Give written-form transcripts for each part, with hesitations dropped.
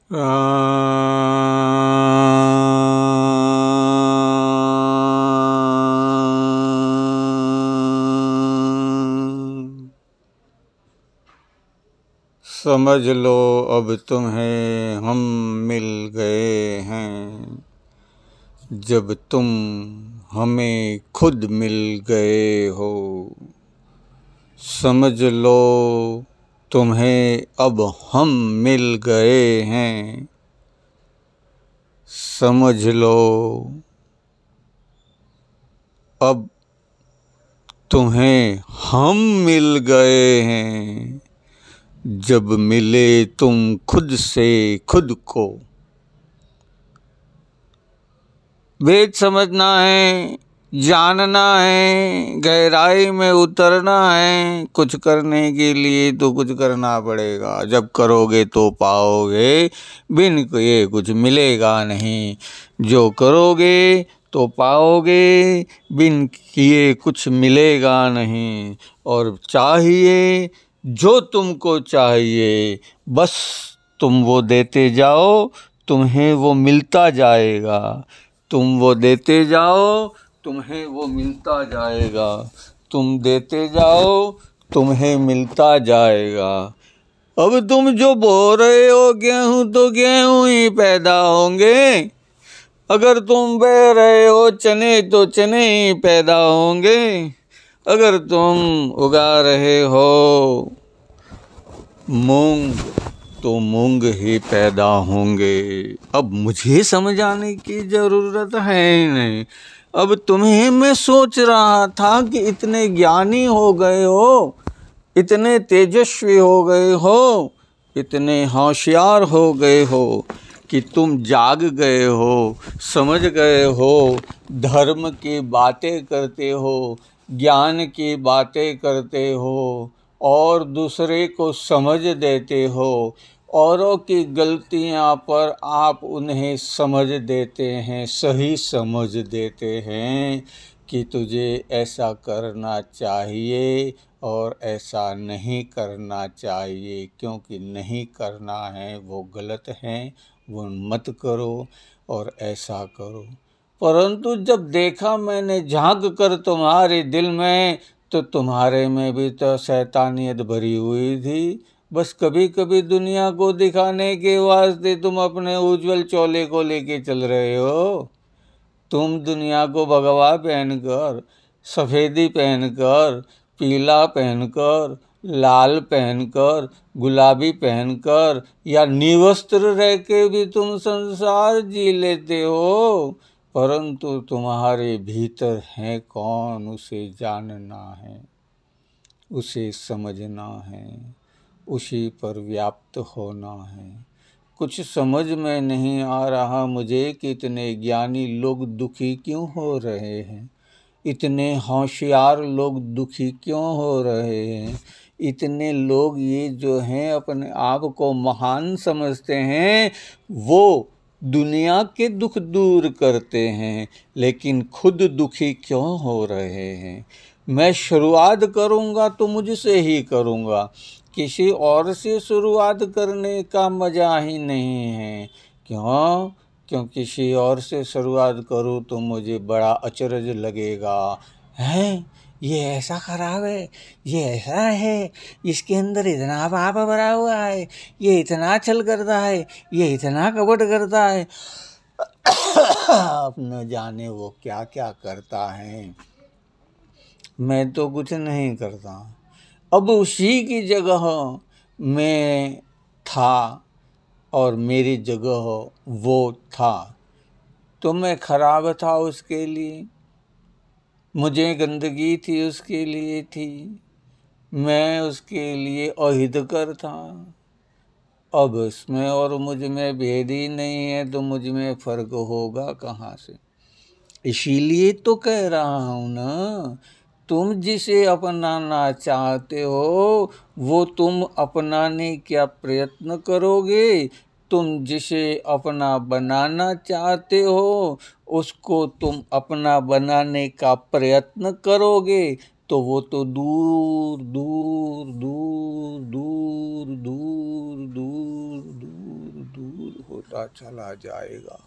समझ लो अब तुम्हें हम मिल गए हैं, जब तुम हमें खुद मिल गए हो। समझ लो तुम्हें अब हम मिल गए हैं, समझ लो अब तुम्हें हम मिल गए हैं, जब मिले तुम खुद से खुद को। वेद समझना है, जानना है, गहराई में उतरना है। कुछ करने के लिए तो कुछ करना पड़ेगा, जब करोगे तो पाओगे, बिन किए कुछ मिलेगा नहीं। जो करोगे तो पाओगे, बिन किए कुछ मिलेगा नहीं। और चाहिए जो तुमको चाहिए, बस तुम वो देते जाओ, तुम्हें वो मिलता जाएगा। तुम वो देते जाओ, तुम्हें वो मिलता जाएगा। तुम देते जाओ, तुम्हें मिलता जाएगा। अब तुम जो बो रहे हो गेहूं, तो गेहूं ही पैदा होंगे। अगर तुम बह रहे हो चने, तो चने ही पैदा होंगे। अगर तुम उगा रहे हो मूंग, तो मूंग ही पैदा होंगे। अब मुझे समझाने की ज़रूरत है ही नहीं। अब तुम्हें मैं सोच रहा था कि इतने ज्ञानी हो गए हो, इतने तेजस्वी हो गए हो, इतने होशियार हो गए हो कि तुम जाग गए हो, समझ गए हो, धर्म की बातें करते हो, ज्ञान की बातें करते हो, और दूसरे को समझ देते हो। औरों की गलतियां पर आप उन्हें समझ देते हैं, सही समझ देते हैं कि तुझे ऐसा करना चाहिए और ऐसा नहीं करना चाहिए। क्योंकि नहीं करना है वो गलत है, वो मत करो और ऐसा करो। परंतु जब देखा मैंने झांक कर तुम्हारे दिल में, तो तुम्हारे में भी तो शैतानियत भरी हुई थी। बस कभी कभी दुनिया को दिखाने के वास्ते तुम अपने उज्जवल चोले को लेके चल रहे हो। तुम दुनिया को भगवा पहनकर, सफ़ेदी पहनकर, पीला पहनकर, लाल पहनकर, गुलाबी पहनकर या निवस्त्र रह के भी तुम संसार जी लेते हो। परंतु तुम्हारे भीतर है कौन, उसे जानना है, उसे समझना है, उसी पर व्याप्त होना है। कुछ समझ में नहीं आ रहा मुझे कि इतने ज्ञानी लोग दुखी क्यों हो रहे हैं, इतने होशियार लोग दुखी क्यों हो रहे हैं। इतने लोग ये जो हैं अपने आप को महान समझते हैं, वो दुनिया के दुख दूर करते हैं, लेकिन खुद दुखी क्यों हो रहे हैं। मैं शुरुआत करूँगा तो मुझसे ही करूँगा, किसी और से शुरुआत करने का मज़ा ही नहीं है। क्यों? क्यों किसी और से शुरुआत करूँ तो मुझे बड़ा अचरज लगेगा। हैं, ये ऐसा खराब है, ये ऐसा है, इसके अंदर इतना पाप भरा हुआ है, ये इतना छल करता है, ये इतना कपट करता है। अब न जाने वो क्या क्या करता है, मैं तो कुछ नहीं करता। अब उसी की जगह मैं था और मेरी जगह वो था, तो मैं खराब था उसके लिए, मुझे गंदगी थी उसके लिए थी, मैं उसके लिए अहितकर था। अब उसमें और मुझ में भेद ही नहीं है, तो मुझ में फर्क होगा कहाँ से। इसीलिए तो कह रहा हूँ ना, तुम जिसे अपनाना चाहते हो वो तुम अपनाने का प्रयत्न करोगे। तुम जिसे अपना बनाना चाहते हो उसको तुम अपना बनाने का प्रयत्न करोगे, तो वो तो दूर दूर दूर दूर दूर दूर दूर दूर होता चला जाएगा।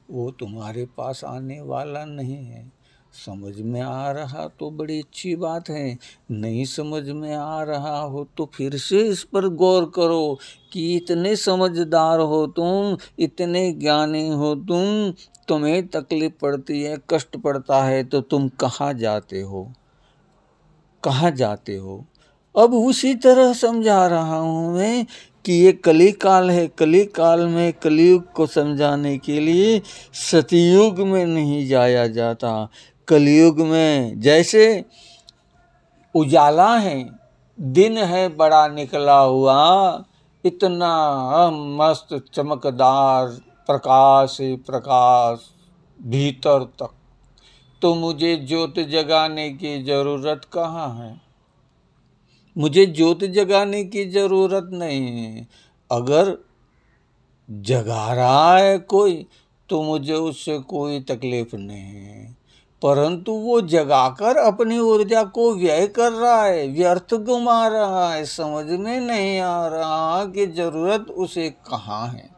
वो तुम्हारे पास आने वाला नहीं है। समझ में आ रहा तो बड़ी अच्छी बात है, नहीं समझ में आ रहा हो तो फिर से इस पर गौर करो कि इतने समझदार हो तुम, इतने ज्ञानी हो तुम, तुम्हें तकलीफ पड़ती है, कष्ट पड़ता है तो तुम कहाँ जाते हो, कहाँ जाते हो। अब उसी तरह समझा रहा हूँ मैं कि ये कली काल है, कली काल में कलयुग को समझाने के लिए सतयुग में नहीं जाया जाता। कलयुग में जैसे उजाला है, दिन है बड़ा निकला हुआ, इतना मस्त चमकदार प्रकाश है, प्रकाश भीतर तक, तो मुझे ज्योत जगाने की जरूरत कहाँ है। मुझे ज्योत जगाने की जरूरत नहीं है। अगर जगा रहा है कोई तो मुझे उससे कोई तकलीफ नहीं है, परंतु वो जगाकर अपनी ऊर्जा को व्यय कर रहा है, व्यर्थ घुमा रहा है। समझ में नहीं आ रहा कि जरूरत उसे कहाँ है।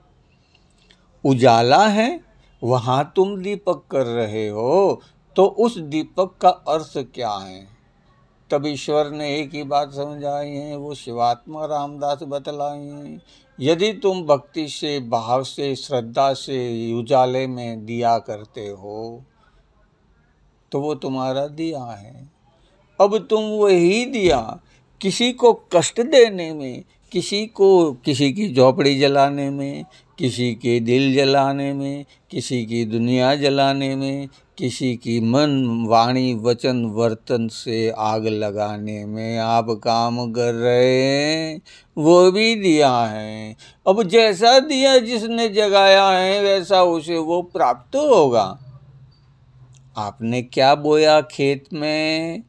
उजाला है, वहाँ तुम दीपक कर रहे हो, तो उस दीपक का अर्थ क्या है। तब ईश्वर ने एक ही बात समझाई है, वो शिवात्मा रामदास बतलाई है। यदि तुम भक्ति से, भाव से, श्रद्धा से उजाले में दिया करते हो तो वो तुम्हारा दिया है। अब तुम वही दिया किसी को कष्ट देने में, किसी को, किसी की झोपड़ी जलाने में, किसी के दिल जलाने में, किसी की दुनिया जलाने में, किसी की मन, वाणी, वचन, वर्तन से आग लगाने में आप काम कर रहे हैं, वो भी दिया है। अब जैसा दिया जिसने जगाया है वैसा उसे वो प्राप्त होगा। आपने क्या बोया खेत में,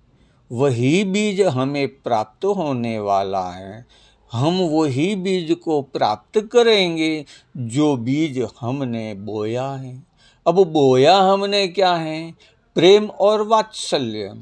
वही बीज हमें प्राप्त होने वाला है। हम वही बीज को प्राप्त करेंगे जो बीज हमने बोया है। अब बोया हमने क्या है, प्रेम और वात्सल्य।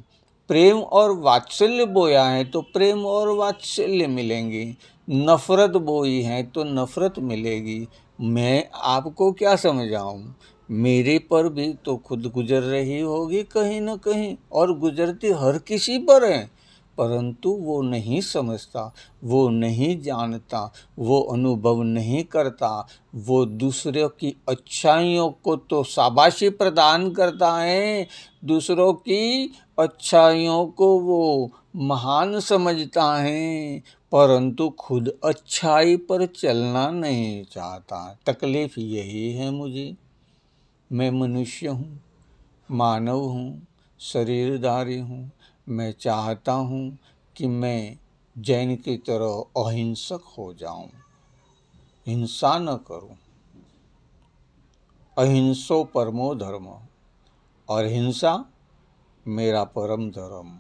प्रेम और वात्सल्य बोया है तो प्रेम और वात्सल्य मिलेंगे। नफरत बोई है तो नफरत मिलेगी। मैं आपको क्या समझाऊं, मेरे पर भी तो खुद गुजर रही होगी कहीं न कहीं, और गुजरती हर किसी पर है, परंतु वो नहीं समझता, वो नहीं जानता, वो अनुभव नहीं करता। वो दूसरों की अच्छाइयों को तो शाबाशी प्रदान करता है, दूसरों की अच्छाइयों को वो महान समझता है, परंतु खुद अच्छाई पर चलना नहीं चाहता। तकलीफ यही है मुझे। मैं मनुष्य हूँ, मानव हूँ, शरीरधारी हूँ। मैं चाहता हूँ कि मैं जैन की तरह अहिंसक हो जाऊँ, हिंसा न करूँ। अहिंसो परमो धर्म, और हिंसा मेरा परम धर्म।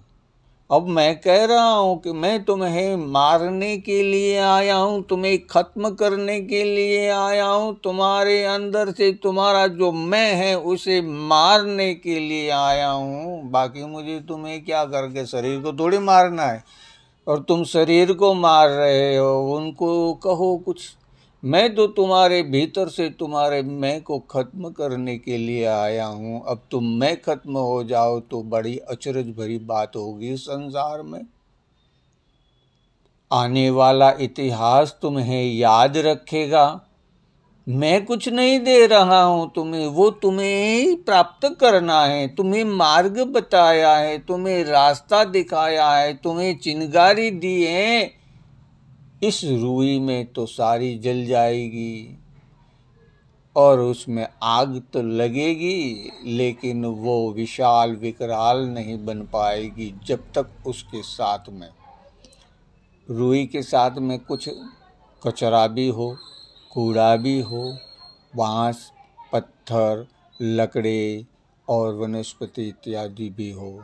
अब मैं कह रहा हूँ कि मैं तुम्हें मारने के लिए आया हूँ, तुम्हें खत्म करने के लिए आया हूँ, तुम्हारे अंदर से तुम्हारा जो मैं है उसे मारने के लिए आया हूँ। बाकी मुझे तुम्हें क्या करके, शरीर को थोड़ी मारना है, और तुम शरीर को मार रहे हो, उनको कहो कुछ। मैं तो तुम्हारे भीतर से तुम्हारे मैं को खत्म करने के लिए आया हूँ। अब तुम मैं खत्म हो जाओ तो बड़ी अचरज भरी बात होगी संसार में। आने वाला इतिहास तुम्हें याद रखेगा। मैं कुछ नहीं दे रहा हूँ तुम्हें, वो तुम्हें प्राप्त करना है। तुम्हें मार्ग बताया है, तुम्हें रास्ता दिखाया है, तुम्हें चिंगारी दी है। इस रुई में तो सारी जल जाएगी और उसमें आग तो लगेगी, लेकिन वो विशाल विकराल नहीं बन पाएगी जब तक उसके साथ में, रुई के साथ में कुछ कचरा भी हो, कूड़ा भी हो, बांस, पत्थर, लकड़ी और वनस्पति इत्यादि भी हो,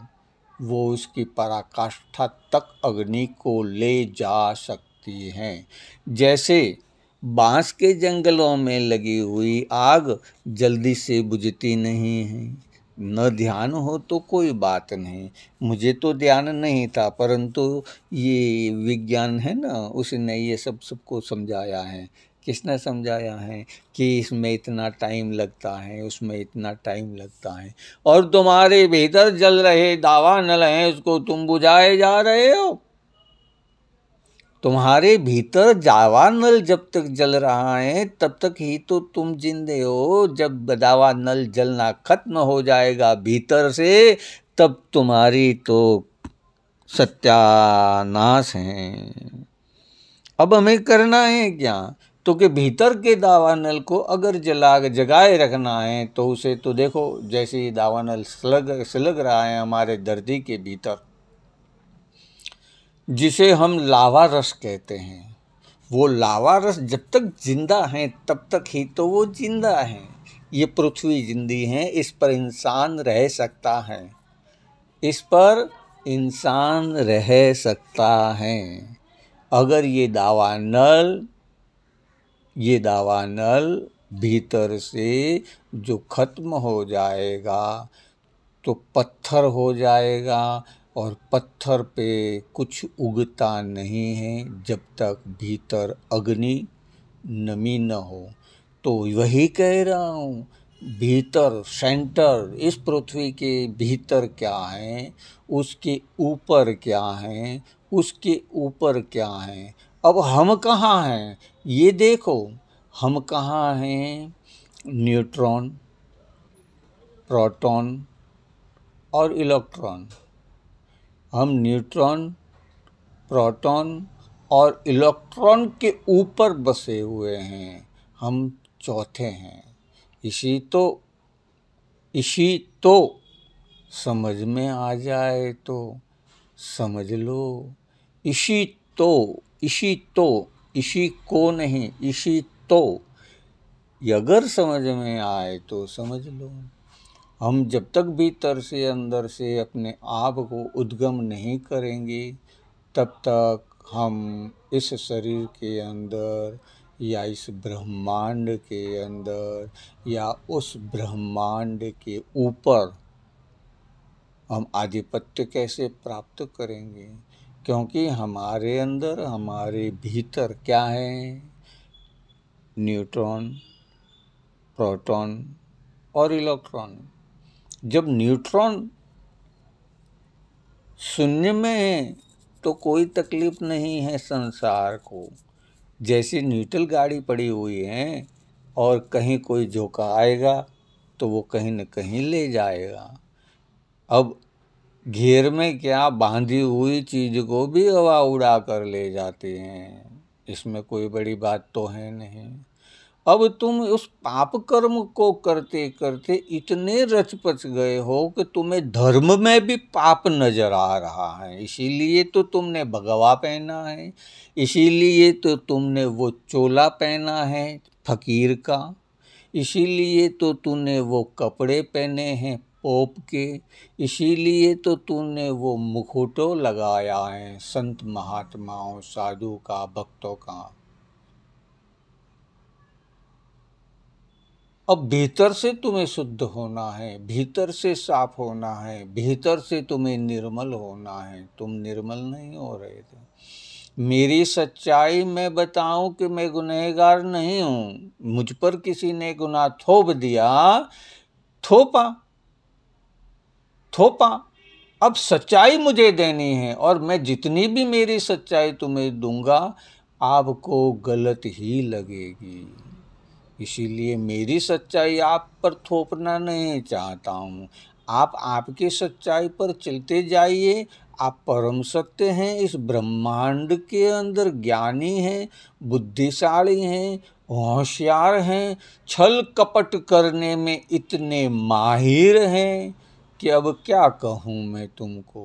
वो उसकी पराकाष्ठा तक अग्नि को ले जा सकती हैं। जैसे बांस के जंगलों में लगी हुई आग जल्दी से बुझती नहीं है। न ध्यान हो तो कोई बात नहीं, मुझे तो ध्यान नहीं था, परंतु ये विज्ञान है ना, उसने ये सब सबको समझाया है किसने समझाया है कि इसमें इतना टाइम लगता है, उसमें इतना टाइम लगता है? और तुम्हारे भीतर जल रहे दावा नल हैं, उसको तुम बुझाए जा रहे हो। तुम्हारे भीतर दावा नल जब तक जल रहा है तब तक ही तो तुम जिंदे हो। जब दावा नल जलना खत्म हो जाएगा भीतर से, तब तुम्हारी तो सत्यानाश है। अब हमें करना है क्या? तो कि भीतर के दावानल को अगर जगाए रखना है तो उसे तो देखो, जैसे ही दावानल सुलग रहा है हमारे धरती के भीतर, जिसे हम लावा रस कहते हैं, वो लावा रस जब तक जिंदा है तब तक ही तो वो जिंदा है। ये पृथ्वी जिंदी है, इस पर इंसान रह सकता है, इस पर इंसान रह सकता है। अगर ये दावानल भीतर से जो खत्म हो जाएगा तो पत्थर हो जाएगा, और पत्थर पे कुछ उगता नहीं है जब तक भीतर अग्नि नमी न हो। तो वही कह रहा हूँ, भीतर सेंटर, इस पृथ्वी के भीतर क्या है, उसके ऊपर क्या है, उसके ऊपर क्या है। अब हम कहाँ हैं ये देखो, हम कहाँ हैं? न्यूट्रॉन, प्रोटॉन और इलेक्ट्रॉन। हम न्यूट्रॉन, प्रोटॉन और इलेक्ट्रॉन के ऊपर बसे हुए हैं, हम चौथे हैं। इसी तो समझ में आ जाए तो समझ लो। इसी को नहीं, इसी तो, अगर समझ में आए तो समझ लो। हम जब तक भीतर से अंदर से अपने आप को उद्गम नहीं करेंगे तब तक हम इस शरीर के अंदर या इस ब्रह्मांड के अंदर या उस ब्रह्मांड के ऊपर हम आधिपत्य कैसे प्राप्त करेंगे? क्योंकि हमारे अंदर, हमारे भीतर क्या है? न्यूट्रॉन, प्रोटॉन और इलेक्ट्रॉन। जब न्यूट्रॉन शून्य में है तो कोई तकलीफ नहीं है संसार को। जैसी न्यूट्रल गाड़ी पड़ी हुई है और कहीं कोई झोंका आएगा तो वो कहीं न कहीं ले जाएगा। अब घेर में क्या, बांधी हुई चीज को भी हवा उड़ा कर ले जाती हैं, इसमें कोई बड़ी बात तो है नहीं। अब तुम उस पाप कर्म को करते करते इतने रच पच गए हो कि तुम्हें धर्म में भी पाप नजर आ रहा है। इसीलिए तो तुमने भगवा पहना है, इसीलिए तो तुमने वो चोला पहना है फकीर का, इसीलिए तो तूने वो कपड़े पहने हैं पोप के, इसीलिए तो तूने वो मुकुटो लगाया है संत महात्माओं, साधु का, भक्तों का। अब भीतर से तुम्हें शुद्ध होना है, भीतर से साफ होना है, भीतर से तुम्हें निर्मल होना है। तुम निर्मल नहीं हो रहे थे। मेरी सच्चाई मैं बताऊं कि मैं गुनहगार नहीं हूं। मुझ पर किसी ने गुनाह थोप दिया, थोपा। अब सच्चाई मुझे देनी है और मैं जितनी भी मेरी सच्चाई तुम्हें दूंगा आपको गलत ही लगेगी। इसीलिए मेरी सच्चाई आप पर थोपना नहीं चाहता हूँ। आप आपकी सच्चाई पर चलते जाइए। आप परम सत्य हैं, इस ब्रह्मांड के अंदर ज्ञानी हैं, बुद्धिशाली हैं, होशियार हैं, छल कपट करने में इतने माहिर हैं कि अब क्या कहूँ मैं तुमको,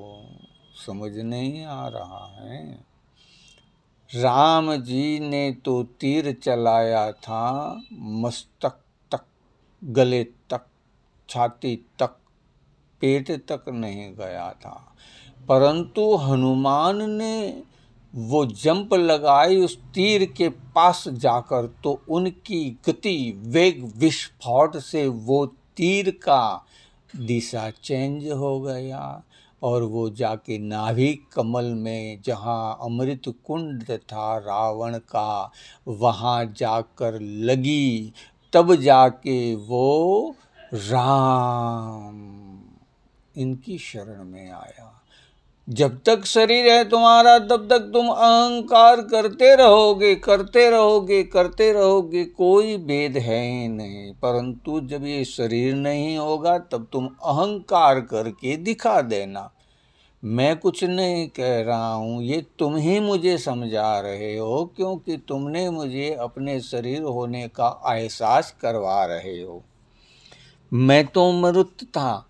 समझ नहीं आ रहा है। राम जी ने तो तीर चलाया था मस्तक तक, गले तक, छाती तक, पेट तक नहीं गया था, परंतु हनुमान ने वो जंप लगाई उस तीर के पास जाकर तो उनकी गति, वेग, विस्फोट से वो तीर का दिशा चेंज हो गया और वो जाके नाभिक कमल में जहाँ अमृत कुंड था रावण का, वहाँ जाकर लगी, तब जाके वो राम इनकी शरण में आया। जब तक शरीर है तुम्हारा तब तक तुम अहंकार करते रहोगे, करते रहोगे, करते रहोगे, कोई भेद है ही नहीं। परंतु जब ये शरीर नहीं होगा तब तुम अहंकार करके दिखा देना। मैं कुछ नहीं कह रहा हूँ, ये तुम ही मुझे समझा रहे हो, क्योंकि तुमने मुझे अपने शरीर होने का एहसास करवा रहे हो। मैं तो मृत था,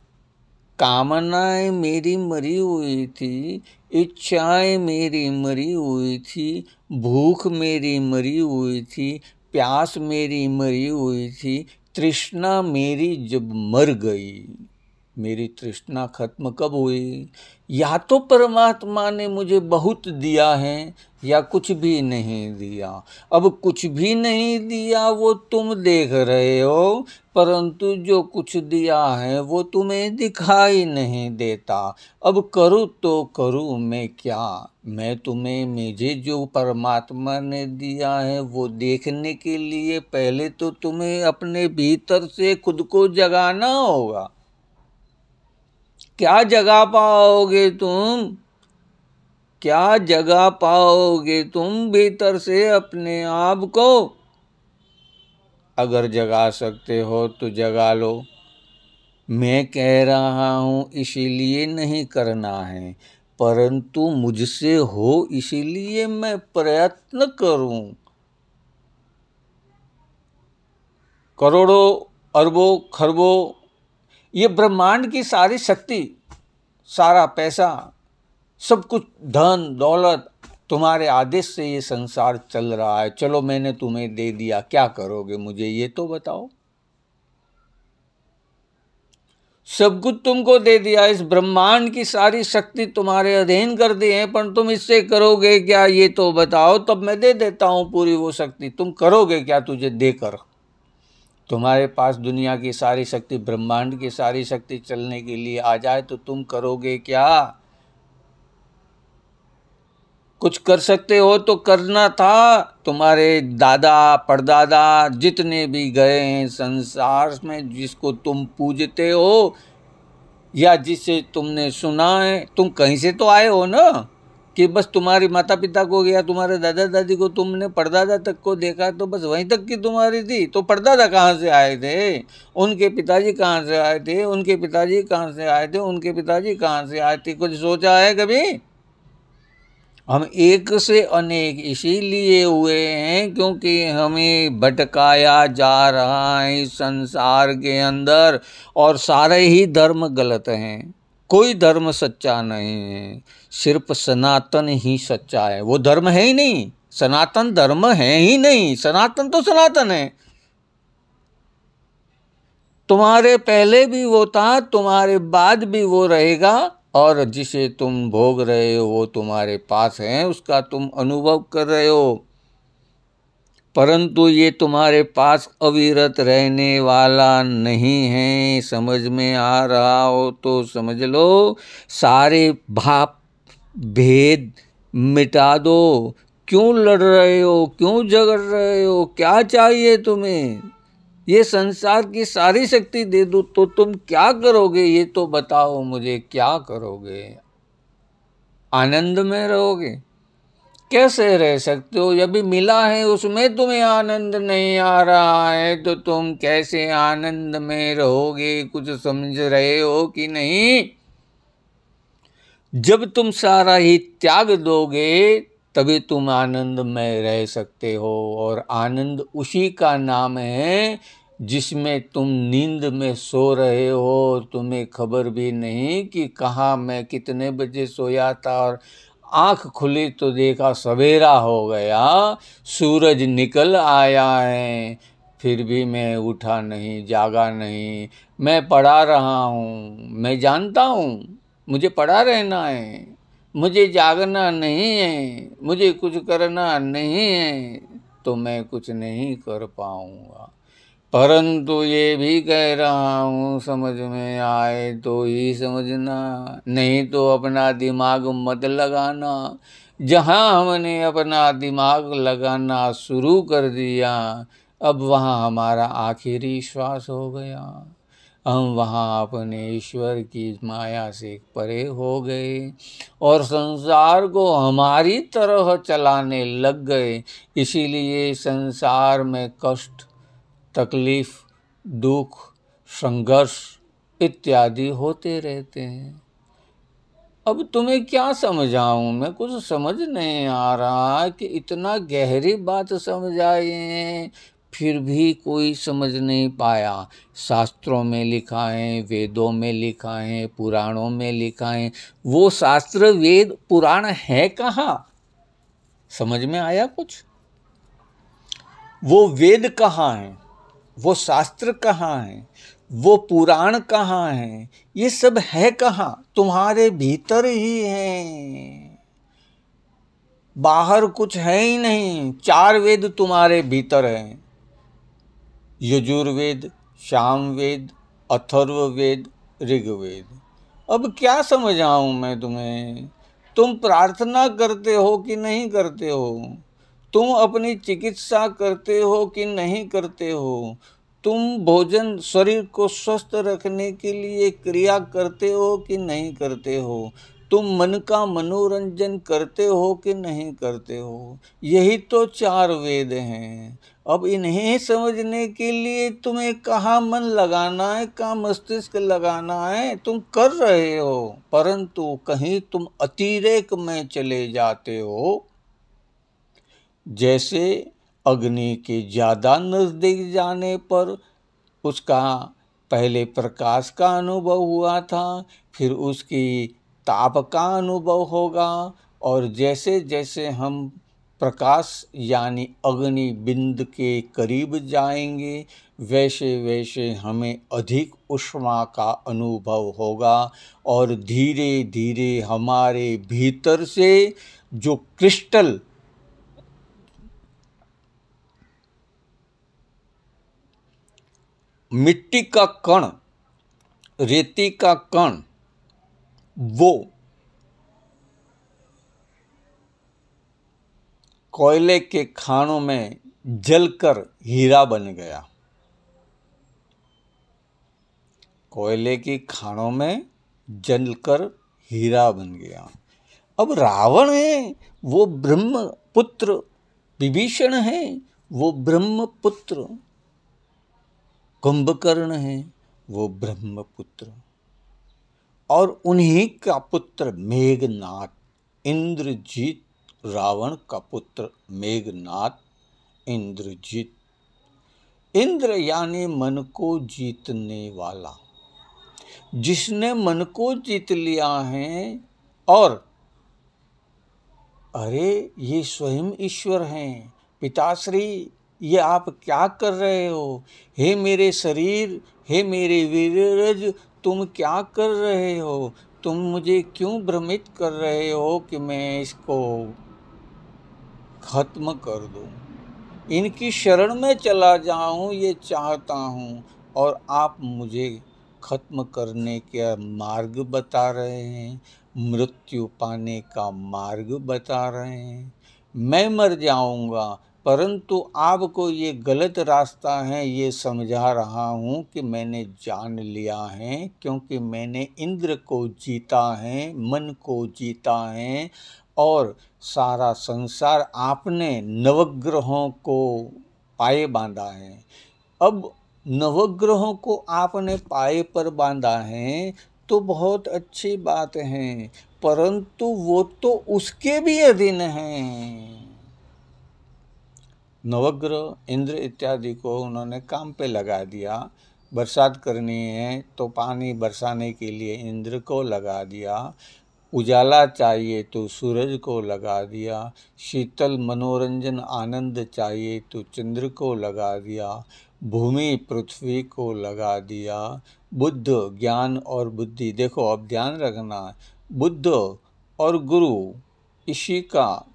कामनाएं मेरी मरी हुई थी, इच्छाएं मेरी मरी हुई थी, भूख मेरी मरी हुई थी, प्यास मेरी मरी हुई थी, तृष्णा मेरी जब मर गई, मेरी तृष्णा खत्म कब हुई? या तो परमात्मा ने मुझे बहुत दिया है या कुछ भी नहीं दिया। अब कुछ भी नहीं दिया वो तुम देख रहे हो, परंतु जो कुछ दिया है वो तुम्हें दिखाई नहीं देता। अब करूँ तो करूँ मैं क्या? मैं तुम्हें, मुझे जो परमात्मा ने दिया है वो देखने के लिए पहले तो तुम्हें अपने भीतर से खुद को जगाना होगा। क्या जगा पाओगे तुम? क्या जगा पाओगे तुम भीतर से अपने आप को? अगर जगा सकते हो तो जगा लो। मैं कह रहा हूँ इसीलिए नहीं करना है, परंतु मुझसे हो इसीलिए मैं प्रयत्न करूं। करोड़ों अरबों खरबों ये ब्रह्मांड की सारी शक्ति, सारा पैसा, सब कुछ, धन दौलत, तुम्हारे आदेश से ये संसार चल रहा है। चलो मैंने तुम्हें दे दिया, क्या करोगे मुझे ये तो बताओ। सब कुछ तुमको दे दिया, इस ब्रह्मांड की सारी शक्ति तुम्हारे अधीन कर दी है, पर तुम इससे करोगे क्या ये तो बताओ। तब मैं दे देता हूं पूरी वो शक्ति, तुम करोगे क्या तुझे देकर? तुम्हारे पास दुनिया की सारी शक्ति, ब्रह्मांड की सारी शक्ति चलने के लिए आ जाए तो तुम करोगे क्या? कुछ कर सकते हो तो करना था। तुम्हारे दादा परदादा जितने भी गए हैं संसार में, जिसको तुम पूजते हो या जिसे तुमने सुना है, तुम कहीं से तो आए हो ना, कि बस तुम्हारे माता पिता को या तुम्हारे दादा दादी को तुमने परदादा तक को देखा तो बस वहीं तक की तुम्हारी थी। तो परदादा कहाँ से आए थे? उनके पिताजी कहाँ से आए थे? उनके पिताजी कहाँ से आए थे? उनके पिताजी कहाँ से आए थे? कुछ सोचा है कभी? हम एक से अनेक इसीलिए हुए हैं क्योंकि हमें भटकाया जा रहा है इस संसार के अंदर, और सारे ही धर्म गलत हैं। कोई धर्म सच्चा नहीं है, सिर्फ सनातन ही सच्चा है। वो धर्म है ही नहीं, सनातन धर्म है ही नहीं। सनातन तो सनातन है, तुम्हारे पहले भी वो था, तुम्हारे बाद भी वो रहेगा, और जिसे तुम भोग रहे हो वो तुम्हारे पास है, उसका तुम अनुभव कर रहे हो। परंतु ये तुम्हारे पास अविरत रहने वाला नहीं है। समझ में आ रहा हो तो समझ लो। सारे भाव भेद मिटा दो। क्यों लड़ रहे हो? क्यों झगड़ रहे हो? क्या चाहिए तुम्हें? ये संसार की सारी शक्ति दे दूं तो तुम क्या करोगे ये तो बताओ मुझे। क्या करोगे? आनंद में रहोगे? कैसे रह सकते हो? जब भी मिला है उसमें तुम्हें आनंद नहीं आ रहा है तो तुम कैसे आनंद में रहोगे? कुछ समझ रहे हो कि नहीं? जब तुम सारा ही त्याग दोगे तभी तुम आनंद में रह सकते हो, और आनंद उसी का नाम है जिसमें तुम नींद में सो रहे हो, तुम्हें खबर भी नहीं कि कहाँ मैं कितने बजे सोया था, और आँख खुली तो देखा सवेरा हो गया, सूरज निकल आया है, फिर भी मैं उठा नहीं, जागा नहीं। मैं पड़ा रहा हूँ, मैं जानता हूँ मुझे पड़ा रहना है, मुझे जागना नहीं है, मुझे कुछ करना नहीं है, तो मैं कुछ नहीं कर पाऊँगा। परंतु ये भी कह रहा हूँ, समझ में आए तो ही समझना, नहीं तो अपना दिमाग मत लगाना। जहाँ हमने अपना दिमाग लगाना शुरू कर दिया, अब वहाँ हमारा आखिरी श्वास हो गया। हम वहाँ अपने ईश्वर की माया से परे हो गए और संसार को हमारी तरह चलाने लग गए। इसीलिए संसार में कष्ट, तकलीफ, दुख, संघर्ष इत्यादि होते रहते हैं। अब तुम्हें क्या समझाऊं मैं, कुछ समझ नहीं आ रहा कि इतना गहरी बात समझाए फिर भी कोई समझ नहीं पाया। शास्त्रों में लिखा है, वेदों में लिखा है, पुराणों में लिखा है, वो शास्त्र वेद पुराण है कहाँ? समझ में आया कुछ? वो वेद कहाँ है, वो शास्त्र कहाँ है, वो पुराण कहाँ है? ये सब है कहाँ? तुम्हारे भीतर ही है, बाहर कुछ है ही नहीं। 4 वेद तुम्हारे भीतर हैं, यजुर्वेद, सामवेद, अथर्ववेद, ऋग्वेद। अब क्या समझाऊं मैं तुम्हें? तुम प्रार्थना करते हो कि नहीं करते हो? तुम अपनी चिकित्सा करते हो कि नहीं करते हो? तुम भोजन, शरीर को स्वस्थ रखने के लिए क्रिया करते हो कि नहीं करते हो? तुम मन का मनोरंजन करते हो कि नहीं करते हो? यही तो 4 वेद हैं। अब इन्हें समझने के लिए तुम्हें कहाँ मन लगाना है, कहाँ मस्तिष्क लगाना है? तुम कर रहे हो, परंतु कहीं तुम अतिरेक में चले जाते हो। जैसे अग्नि के ज़्यादा नज़दीक जाने पर उसका पहले प्रकाश का अनुभव हुआ था, फिर उसकी ताप का अनुभव होगा, और जैसे जैसे हम प्रकाश यानी अग्नि बिंद के करीब जाएंगे, वैसे वैसे हमें अधिक ऊष्मा का अनुभव होगा, और धीरे धीरे हमारे भीतर से जो क्रिस्टल, मिट्टी का कण, रेती का कण, वो कोयले के खानों में जलकर हीरा बन गया। कोयले की खानों में जलकर हीरा बन गया। अब रावण है वो ब्रह्म पुत्र, विभीषण है वो ब्रह्म पुत्र, कुंभकर्ण है वो ब्रह्म पुत्र, और उन्हीं का पुत्र मेघनाद, इंद्रजीत, रावण का पुत्र मेघनाद, इंद्रजीत। इंद्र यानी मन को जीतने वाला, जिसने मन को जीत लिया है। और अरे ये स्वयं ईश्वर हैं। पिताश्री, ये आप क्या कर रहे हो? हे मेरे शरीर, हे मेरे वीरज, तुम क्या कर रहे हो? तुम मुझे क्यों भ्रमित कर रहे हो कि मैं इसको खत्म कर दूं? इनकी शरण में चला जाऊं ये चाहता हूं, और आप मुझे खत्म करने का मार्ग बता रहे हैं, मृत्यु पाने का मार्ग बता रहे हैं। मैं मर जाऊंगा, परंतु आपको ये गलत रास्ता है ये समझा रहा हूँ कि मैंने जान लिया है, क्योंकि मैंने इंद्र को जीता है, मन को जीता है, और सारा संसार आपने नवग्रहों को पाए बांधा है। अब नवग्रहों को आपने पाए पर बांधा है तो बहुत अच्छी बात है, परंतु वो तो उसके भी अधीन हैं। नवग्रह इंद्र इत्यादि को उन्होंने काम पे लगा दिया। बरसात करनी है तो पानी बरसाने के लिए इंद्र को लगा दिया, उजाला चाहिए तो सूरज को लगा दिया, शीतल मनोरंजन आनंद चाहिए तो चंद्र को लगा दिया, भूमि पृथ्वी को लगा दिया, बुद्ध ज्ञान और बुद्धि। देखो अब ध्यान रखना, बुद्ध और गुरु इसी का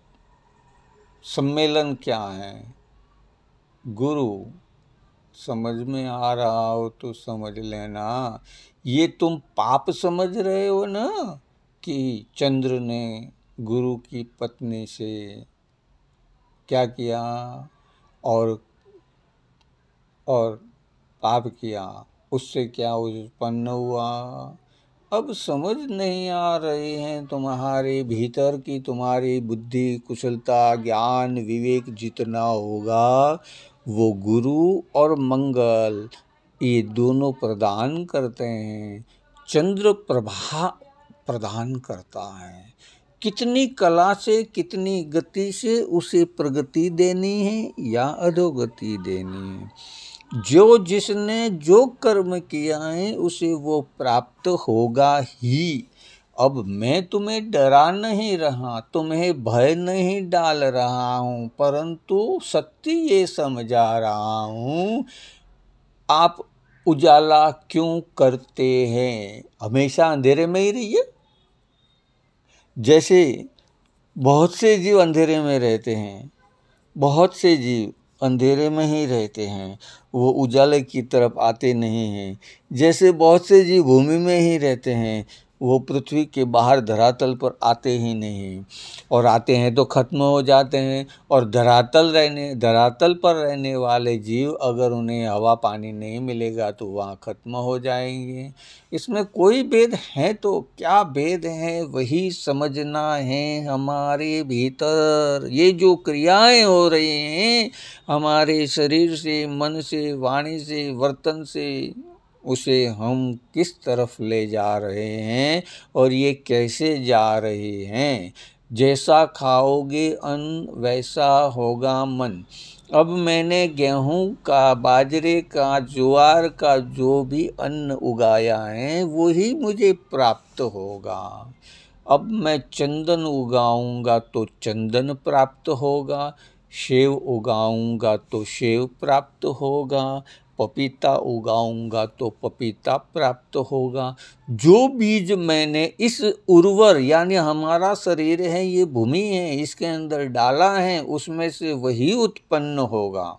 सम्मेलन क्या है? गुरु समझ में आ रहा हो तो समझ लेना। ये तुम पाप समझ रहे हो ना कि चंद्र ने गुरु की पत्नी से क्या किया और पाप किया, उससे क्या उत्पन्न हुआ। अब समझ नहीं आ रहे हैं तुम्हारे भीतर की तुम्हारी बुद्धि कुशलता ज्ञान विवेक जितना होगा वो गुरु और मंगल ये दोनों प्रदान करते हैं। चंद्र प्रभा प्रदान करता है। कितनी कला से कितनी गति से उसे प्रगति देनी है या अधोगति देनी है। जो जिसने जो कर्म किया है उसे वो प्राप्त होगा ही। अब मैं तुम्हें डरा नहीं रहा, तुम्हें भय नहीं डाल रहा हूँ, परंतु सत्य ये समझा रहा हूँ। आप उजाला क्यों करते हैं? हमेशा अंधेरे में ही रहिए। जैसे बहुत से जीव अंधेरे में रहते हैं, बहुत से जीव अंधेरे में ही रहते हैं, वो उजाले की तरफ आते नहीं हैं। जैसे बहुत से जीव भूमि में ही रहते हैं, वो पृथ्वी के बाहर धरातल पर आते ही नहीं, और आते हैं तो खत्म हो जाते हैं। और धरातल पर रहने वाले जीव अगर उन्हें हवा पानी नहीं मिलेगा तो वहाँ खत्म हो जाएंगे। इसमें कोई भेद है तो क्या भेद है वही समझना है हमारे भीतर। ये जो क्रियाएं हो रही हैं हमारे शरीर से मन से वाणी से वर्तन से, उसे हम किस तरफ ले जा रहे हैं और ये कैसे जा रहे हैं। जैसा खाओगे अन्न वैसा होगा मन। अब मैंने गेहूं का बाजरे का ज्वार का जो भी अन्न उगाया है वही मुझे प्राप्त होगा। अब मैं चंदन उगाऊंगा तो चंदन प्राप्त होगा, सेव उगाऊंगा तो सेव प्राप्त होगा, पपीता उगाऊंगा तो पपीता प्राप्त होगा। जो बीज मैंने इस उर्वर यानी हमारा शरीर है, ये भूमि है, इसके अंदर डाला है उसमें से वही उत्पन्न होगा।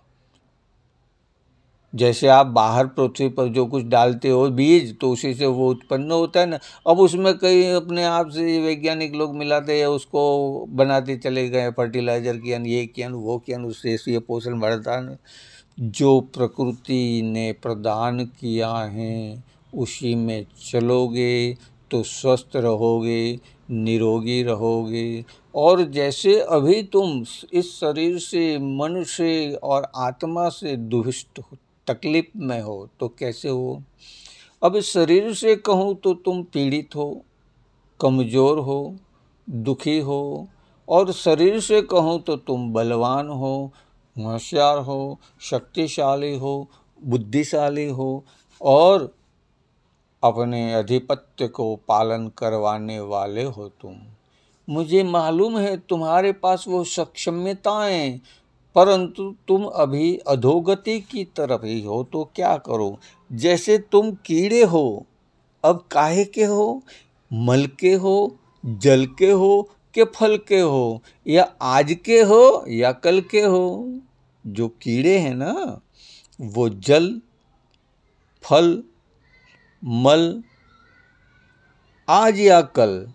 जैसे आप बाहर पृथ्वी पर जो कुछ डालते हो बीज तो उसी से वो उत्पन्न होता है ना। अब उसमें कई अपने आप से वैज्ञानिक लोग मिलाते हैं, उसको बनाते चले गए, फर्टिलाइजर किया ये किया वो किया, उससे ये पोषण बढ़ता है। जो प्रकृति ने प्रदान किया है उसी में चलोगे तो स्वस्थ रहोगे, निरोगी रहोगे। और जैसे अभी तुम इस शरीर से मन से और आत्मा से दुष्ट हो, तकलीफ में हो, तो कैसे हो? अब इस शरीर से कहूँ तो तुम पीड़ित हो, कमज़ोर हो, दुखी हो, और शरीर से कहूँ तो तुम बलवान हो, होशियार हो, शक्तिशाली हो, बुद्धिशाली हो, और अपने अधिपत्य को पालन करवाने वाले हो तुम। मुझे मालूम है तुम्हारे पास वो सक्षमताएं, परंतु तुम अभी अधोगति की तरफ ही हो, तो क्या करो? जैसे तुम कीड़े हो, अब काहे के हो? मल के हो, जल के हो कि फल के हो, या आज के हो या कल के हो? जो कीड़े हैं ना वो जल फल मल आज या कल।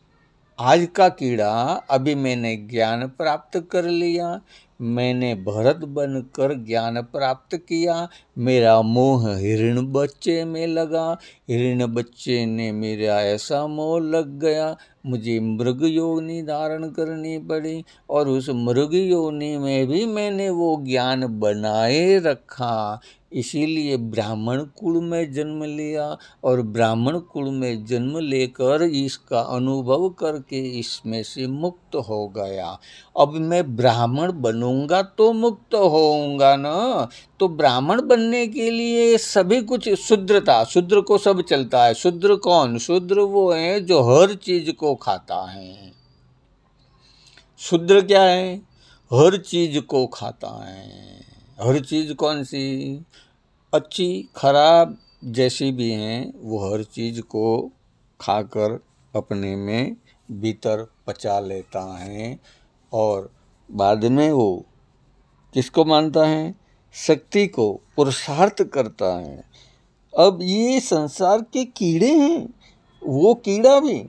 आज का कीड़ा अभी मैंने ज्ञान प्राप्त कर लिया, मैंने भरत बनकर ज्ञान प्राप्त किया, मेरा मोह हिरण बच्चे में लगा, हिरण बच्चे ने मेरा ऐसा मोह लग गया, मुझे मृग योनि धारण करनी पड़ी, और उस मृग योनि में भी मैंने वो ज्ञान बनाए रखा। इसीलिए ब्राह्मण कुल में जन्म लिया, और ब्राह्मण कुल में जन्म लेकर इसका अनुभव करके इसमें से मुक्त हो गया। अब मैं ब्राह्मण बनूंगा तो मुक्त होऊंगा ना। तो ब्राह्मण बनने के लिए सभी कुछ शूद्रता, शूद्र को सब चलता है। शूद्र कौन? शूद्र वो है जो हर चीज को खाता है। शूद्र क्या है? हर चीज को खाता है। हर चीज कौन सी? अच्छी खराब जैसी भी हैं वो हर चीज़ को खाकर अपने में भीतर पचा लेता है, और बाद में वो किसको मानता है? शक्ति को पुरुषार्थ करता है। अब ये संसार के कीड़े हैं, वो कीड़ा भी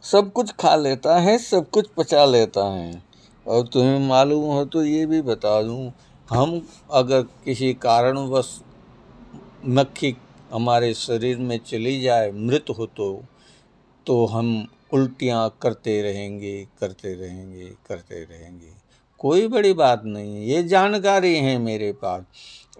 सब कुछ खा लेता है, सब कुछ पचा लेता है। और तुम्हें मालूम हो तो ये भी बता दूं, हम अगर किसी कारणवश मक्खी हमारे शरीर में चली जाए, मृत हो तो हम उल्टियाँ करते रहेंगे, करते रहेंगे, करते रहेंगे। कोई बड़ी बात नहीं, ये जानकारी है मेरे पास।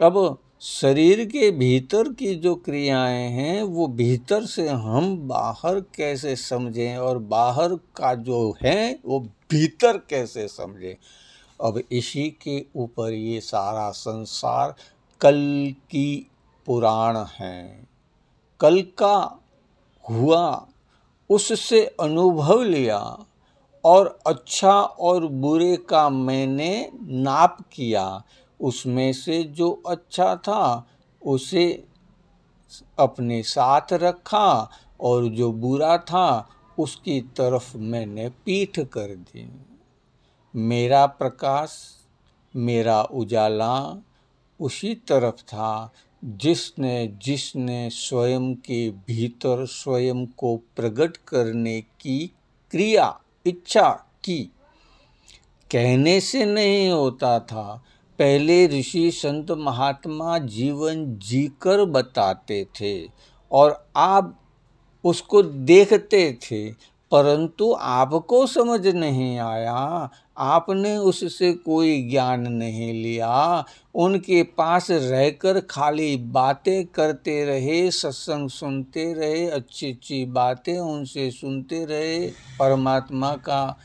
अब शरीर के भीतर की जो क्रियाएं हैं वो भीतर से हम बाहर कैसे समझें, और बाहर का जो है वो भीतर कैसे समझें। अब इसी के ऊपर ये सारा संसार कल की पुराण है। कल का हुआ, उससे अनुभव लिया, और अच्छा और बुरे का मैंने नाप किया। उसमें से जो अच्छा था उसे अपने साथ रखा, और जो बुरा था उसकी तरफ मैंने पीठ कर दी। मेरा प्रकाश, मेरा उजाला उसी तरफ था जिसने जिसने स्वयं के भीतर स्वयं को प्रकट करने की क्रिया, इच्छा की। कहने से नहीं होता था। पहले ऋषि संत महात्मा जीवन जीकर बताते थे और आप उसको देखते थे, परंतु आपको समझ नहीं आया। आपने उससे कोई ज्ञान नहीं लिया। उनके पास रहकर खाली बातें करते रहे, सत्संग सुनते रहे, अच्छी अच्छी बातें उनसे सुनते रहे। परमात्मा का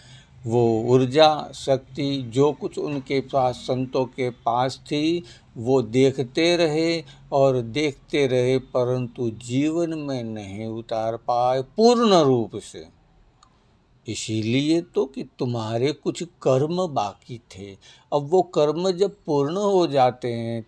वो ऊर्जा, शक्ति जो कुछ उनके पास, संतों के पास थी, वो देखते रहे और देखते रहे, परंतु जीवन में नहीं उतार पाए पूर्ण रूप से। इसीलिए तो कि तुम्हारे कुछ कर्म बाकी थे। अब वो कर्म जब पूर्ण हो जाते हैं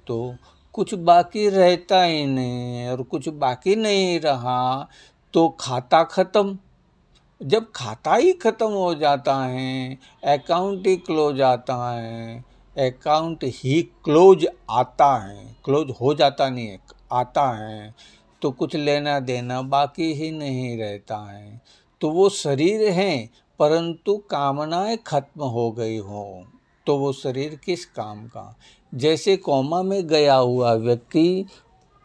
तो कुछ बाकी रहता ही नहीं, और कुछ बाकी नहीं रहा तो खाता खत्म। जब खाता ही खत्म हो जाता है, अकाउंट ही क्लोज आता है, अकाउंट ही क्लोज आता है, क्लोज हो जाता नहीं है, आता है, तो कुछ लेना देना बाकी ही नहीं रहता है। तो वो शरीर है, परंतु कामनाएं खत्म हो गई हो तो वो शरीर किस काम का। जैसे कोमा में गया हुआ व्यक्ति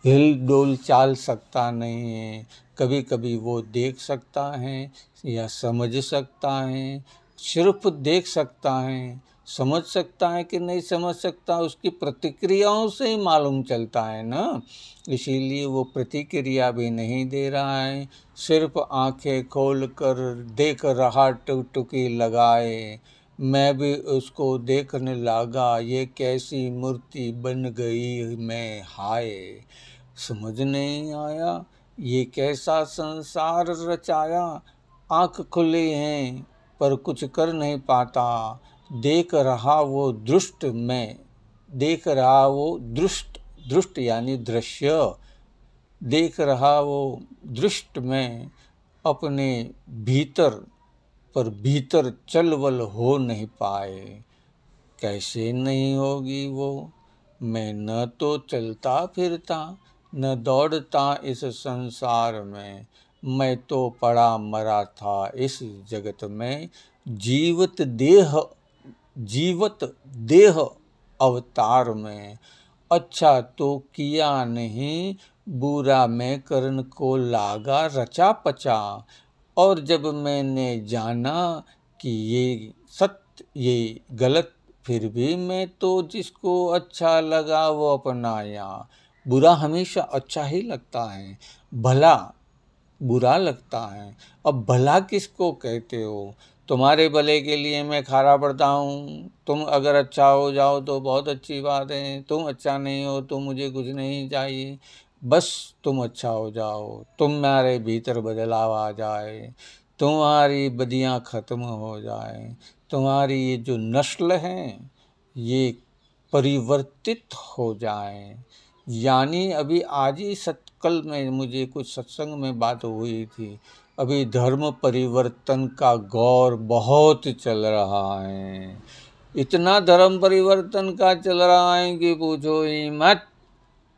हिल डोल चाल सकता नहीं है, कभी कभी वो देख सकता है या समझ सकता है। सिर्फ देख सकता है, समझ सकता है कि नहीं समझ सकता, उसकी प्रतिक्रियाओं से ही मालूम चलता है ना। इसीलिए वो प्रतिक्रिया भी नहीं दे रहा है, सिर्फ आंखें खोल कर देख रहा, टुकटुकी लगाए। मैं भी उसको देखने लगा, ये कैसी मूर्ति बन गई मैं, हाय। समझ नहीं आया ये कैसा संसार रचाया। आँख खुली हैं पर कुछ कर नहीं पाता। देख रहा वो दृष्ट में, देख रहा वो दृष्ट यानी दृश्य, देख रहा वो दृष्ट में अपने भीतर, पर भीतर चलवल हो नहीं पाए। कैसे नहीं होगी वो। मैं न तो चलता फिरता न दौड़ता इस संसार में, मैं तो पड़ा मरा था इस जगत में। जीवत देह अवतार में, अच्छा तो किया नहीं, बुरा में कर्म को लागा रचा पचा। और जब मैंने जाना कि ये सत्य ये गलत, फिर भी मैं तो जिसको अच्छा लगा वो अपनाया। बुरा हमेशा अच्छा ही लगता है, भला बुरा लगता है। अब भला किसको कहते हो। तुम्हारे भले के लिए मैं खारा पड़ता हूँ। तुम अगर अच्छा हो जाओ तो बहुत अच्छी बात है, तुम अच्छा नहीं हो तो मुझे कुछ नहीं चाहिए, बस तुम अच्छा हो जाओ, तुम्हारे भीतर बदलाव आ जाए, तुम्हारी बदियाँ ख़त्म हो जाए, तुम्हारी ये जो नस्ल है ये परिवर्तित हो जाए। यानी अभी आज ही कल में मुझे कुछ सत्संग में बात हुई थी, अभी धर्म परिवर्तन का गौर बहुत चल रहा है। इतना धर्म परिवर्तन का चल रहा है कि पूछो ही मत।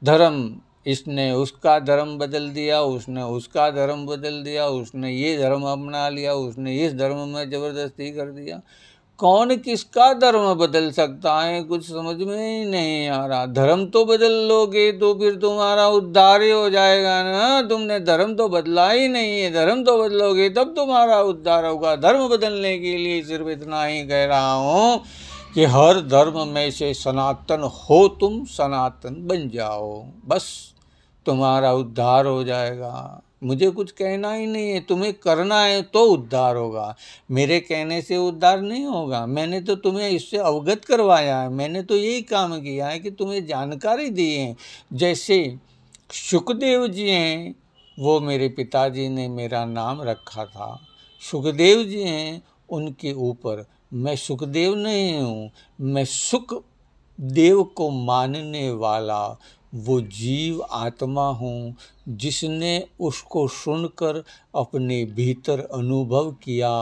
धर्म, इसने उसका धर्म बदल दिया, उसने उसका धर्म बदल दिया, उसने ये धर्म अपना लिया, उसने इस धर्म में जबरदस्ती कर दिया। कौन किसका धर्म बदल सकता है, कुछ समझ में ही नहीं आ रहा। धर्म तो बदल लोगे तो फिर तुम्हारा उद्धार ही हो जाएगा ना। तुमने धर्म तो बदला ही नहीं है, धर्म तो बदलोगे तब तुम्हारा उद्धार होगा। धर्म बदलने के लिए सिर्फ इतना ही कह रहा हूँ कि हर धर्म में से सनातन हो, तुम सनातन बन जाओ, बस तुम्हारा उद्धार हो जाएगा। मुझे कुछ कहना ही नहीं है, तुम्हें करना है तो उद्धार होगा। मेरे कहने से उद्धार नहीं होगा। मैंने तो तुम्हें इससे अवगत करवाया है, मैंने तो यही काम किया है कि तुम्हें जानकारी दी है। जैसे सुखदेव जी हैं, वो मेरे पिताजी ने मेरा नाम रखा था, सुखदेव जी हैं, उनके ऊपर मैं सुखदेव नहीं हूँ, मैं सुखदेव को मानने वाला वो जीव आत्मा हूँ, जिसने उसको सुनकर अपने भीतर अनुभव किया।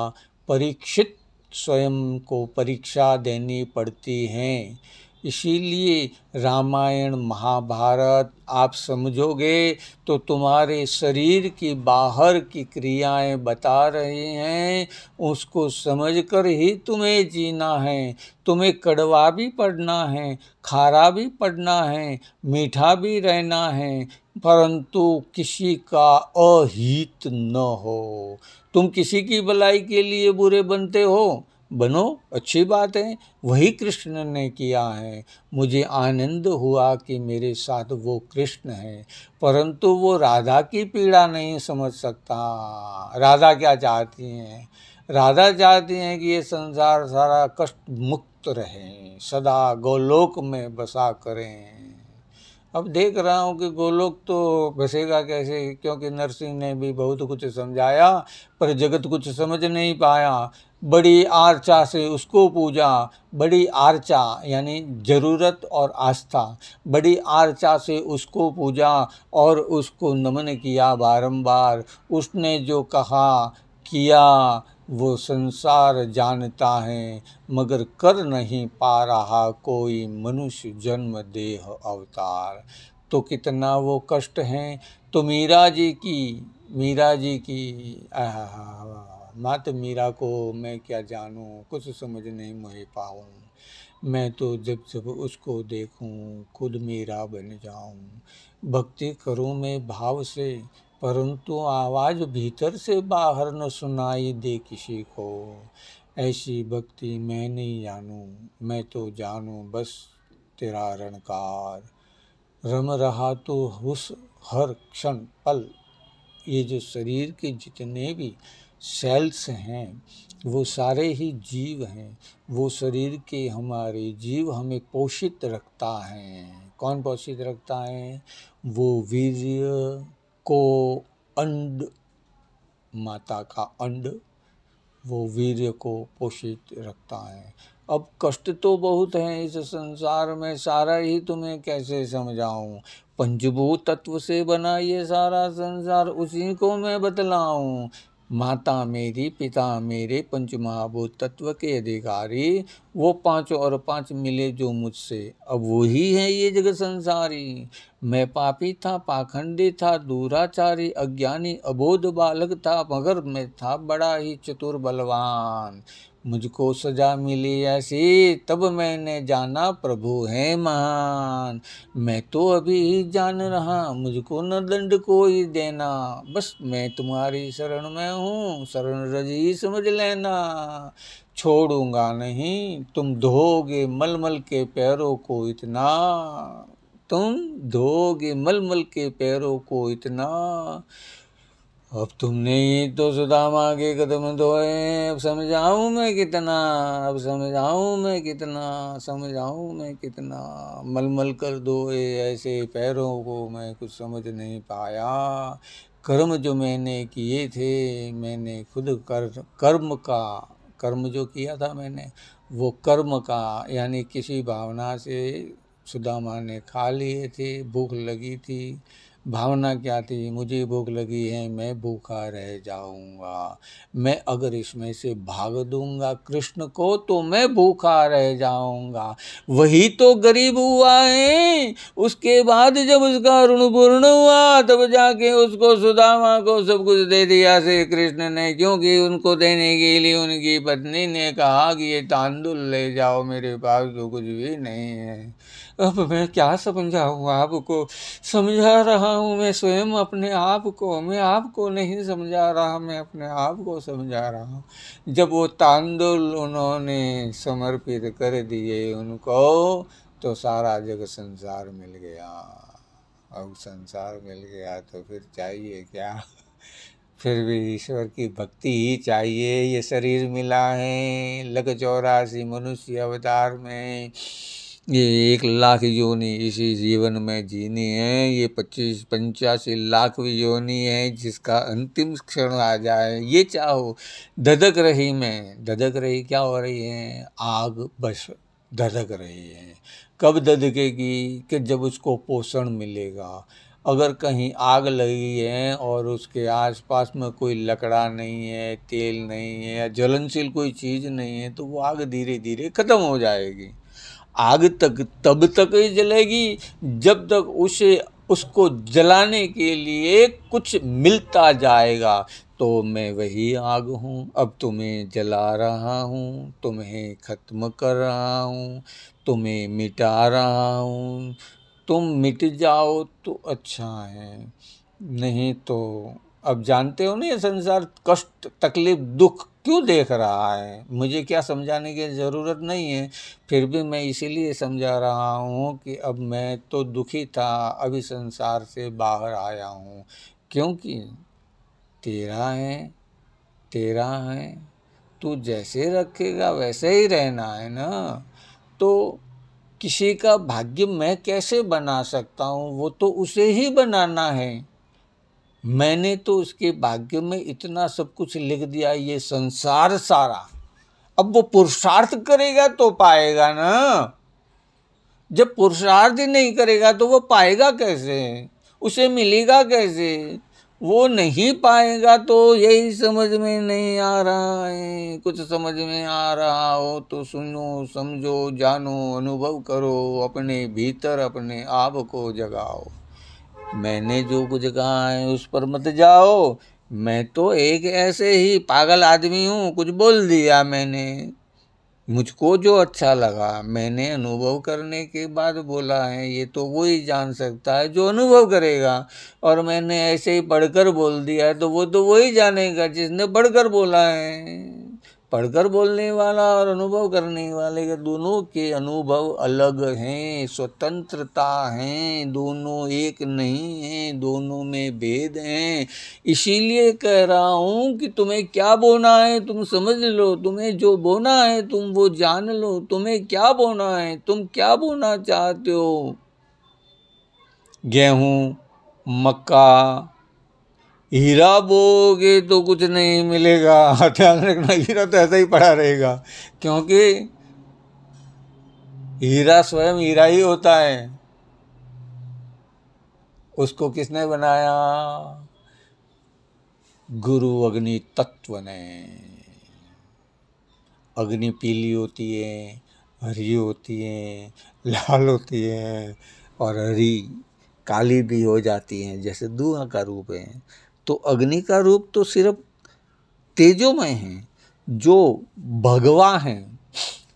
परीक्षित स्वयं को परीक्षा देनी पड़ती है। इसीलिए रामायण महाभारत आप समझोगे तो तुम्हारे शरीर की बाहर की क्रियाएं बता रही हैं, उसको समझकर ही तुम्हें जीना है। तुम्हें कड़वा भी पढ़ना है, खारा भी पढ़ना है, मीठा भी रहना है, परंतु किसी का अहित न हो। तुम किसी की भलाई के लिए बुरे बनते हो, बनो, अच्छी बात है, वही कृष्ण ने किया है। मुझे आनंद हुआ कि मेरे साथ वो कृष्ण है, परंतु वो राधा की पीड़ा नहीं समझ सकता। राधा क्या चाहती हैं? राधा चाहती हैं कि ये संसार सारा कष्ट मुक्त रहे, सदा गोलोक में बसा करें। अब देख रहा हूँ कि गोलोक तो बसेगा कैसे, क्योंकि नरसिंह ने भी बहुत कुछ समझाया पर जगत कुछ समझ नहीं पाया। बड़ी आर्चा से उसको पूजा, बड़ी आर्चा यानी जरूरत और आस्था, बड़ी आर्चा से उसको पूजा और उसको नमन किया बारंबार। उसने जो कहा किया वो संसार जानता है, मगर कर नहीं पा रहा कोई मनुष्य जन्म देह अवतार। तो कितना वो कष्ट हैं। तो मीरा जी की मात मीरा को मैं क्या जानूं, कुछ समझ नहीं मुझे पाऊँ। मैं तो जब जब उसको देखूं खुद मीरा बन जाऊं। भक्ति करूं मैं भाव से, परंतु आवाज़ भीतर से बाहर न सुनाई दे किसी को। ऐसी भक्ति मैं नहीं जानूं, मैं तो जानूं बस तेरा रणकार। रम रहा तो उस हर क्षण पल। ये जो शरीर के जितने भी सेल्स हैं वो सारे ही जीव हैं। वो शरीर के हमारे जीव हमें पोषित रखता है। कौन पोषित रखता है? वो वीर्य को अंड, माता का अंड, वो वीर्य को पोषित रखता है। अब कष्ट तो बहुत हैं इस संसार में, सारा ही तुम्हें कैसे समझाऊं। पंचभूत तत्व से बना ये सारा संसार, उसी को मैं बतलाऊं। माता मेरी, पिता मेरे, पंचमहाभूत तत्व के अधिकारी, वो पांचों और पांच मिले जो मुझसे, अब वही है ये जगत संसारी। मैं पापी था, पाखंडी था, दूराचारी, अज्ञानी, अबोध बालक था, मगर मैं था बड़ा ही चतुर बलवान। मुझको सजा मिली ऐसी, तब मैंने जाना प्रभु है महान। मैं तो अभी ही जान रहा, मुझको न दंड कोई देना। बस मैं तुम्हारी शरण में हूँ, शरण रजी समझ लेना। छोड़ूंगा नहीं, तुम धोगे मलमल के पैरों को इतना, तुम धोगे मलमल के पैरों को इतना। अब तुमने ही तो सुदामा के कदम धोए, अब समझाऊं मैं कितना, अब समझाऊं मैं कितना, समझाऊं मैं कितना। मलमल कर धोए ऐसे पैरों को मैं कुछ समझ नहीं पाया। कर्म जो मैंने किए थे, मैंने खुद कर्म जो किया था मैंने, वो कर्म का यानी किसी भावना से सुदामा ने खा लिए थे, भूख लगी थी, भावना क्या थी, मुझे भूख लगी है, मैं भूखा रह जाऊंगा, मैं अगर इसमें से भाग दूंगा कृष्ण को तो मैं भूखा रह जाऊंगा। वही तो गरीब हुआ है, उसके बाद जब उसका ऋण पूर्ण हुआ तब जाके उसको सुदामा को सब कुछ दे दिया श्री कृष्ण ने, क्योंकि उनको देने के लिए उनकी पत्नी ने कहा कि ये तांदुल ले जाओ, मेरे पास तो कुछ भी नहीं है। अब मैं क्या समझाऊँ आपको, समझा रहा हूँ मैं स्वयं अपने आप को, मैं आपको नहीं समझा रहा, मैं अपने आप को समझा रहा हूँ। जब वो तांदुल उन्होंने समर्पित कर दिए उनको तो सारा जग संसार मिल गया। अब संसार मिल गया तो फिर चाहिए क्या, फिर भी ईश्वर की भक्ति ही चाहिए। ये शरीर मिला है लग 84 मनुष्य अवतार में, ये 1,00,000 योनि इसी जीवन में जीनी है, ये 85 लाख योनि है जिसका अंतिम क्षण आ जाए ये चाहो। धधक रही मैं, धधक रही क्या हो रही है, आग बस धधक रही है। कब धधकेगी कि जब उसको पोषण मिलेगा। अगर कहीं आग लगी है और उसके आसपास में कोई लकड़ा नहीं है, तेल नहीं है या ज्वलनशील कोई चीज़ नहीं है तो वो आग धीरे धीरे ख़त्म हो जाएगी। आग तक तब तक ही जलेगी जब तक उसको जलाने के लिए कुछ मिलता जाएगा। तो मैं वही आग हूँ, अब तुम्हें जला रहा हूँ, तुम्हें ख़त्म कर रहा हूँ, तुम्हें मिटा रहा हूँ। तुम मिट जाओ तो अच्छा है, नहीं तो अब जानते हो ना ये संसार कष्ट तकलीफ दुख क्यों देख रहा है। मुझे क्या समझाने की ज़रूरत नहीं है, फिर भी मैं इसीलिए समझा रहा हूँ कि अब मैं तो दुखी था, अभी संसार से बाहर आया हूँ, क्योंकि तेरा है, तेरा है, तू जैसे रखेगा वैसे ही रहना है ना। तो किसी का भाग्य मैं कैसे बना सकता हूँ, वो तो उसे ही बनाना है। मैंने तो उसके भाग्य में इतना सब कुछ लिख दिया, ये संसार सारा। अब वो पुरुषार्थ करेगा तो पाएगा ना, जब पुरुषार्थ ही नहीं करेगा तो वो पाएगा कैसे, उसे मिलेगा कैसे, वो नहीं पाएगा। तो यही समझ में नहीं आ रहा है। कुछ समझ में आ रहा हो तो सुनो, समझो, जानो, अनुभव करो, अपने भीतर अपने आप को जगाओ। मैंने जो कुछ कहा है उस पर मत जाओ, मैं तो एक ऐसे ही पागल आदमी हूँ, कुछ बोल दिया मैंने, मुझको जो अच्छा लगा मैंने अनुभव करने के बाद बोला है। ये तो वही जान सकता है जो अनुभव करेगा, और मैंने ऐसे ही पढ़कर बोल दिया है तो वो तो वही जानेगा जिसने पढ़कर बोला है। पढ़कर बोलने वाला और अनुभव करने वाले के दोनों के अनुभव अलग हैं, स्वतंत्रता हैं, दोनों एक नहीं हैं, दोनों में भेद हैं। इसीलिए कह रहा हूँ कि तुम्हें क्या बोना है तुम समझ लो, तुम्हें जो बोना है तुम वो जान लो, तुम्हें क्या बोना है, तुम क्या बोना चाहते हो। गेहूँ, मक्का, हीरा बोओगे तो कुछ नहीं मिलेगा, ध्यान रखना, हीरा तो ऐसा ही पड़ा रहेगा, क्योंकि हीरा स्वयं हीरा ही होता है। उसको किसने बनाया, गुरु अग्नि तत्व ने। अग्नि पीली होती है, हरी होती है, लाल होती है, और हरी काली भी हो जाती है, जैसे धुआं का रूप है। तो अग्नि का रूप तो सिर्फ तेजोमय है, जो भगवा हैं,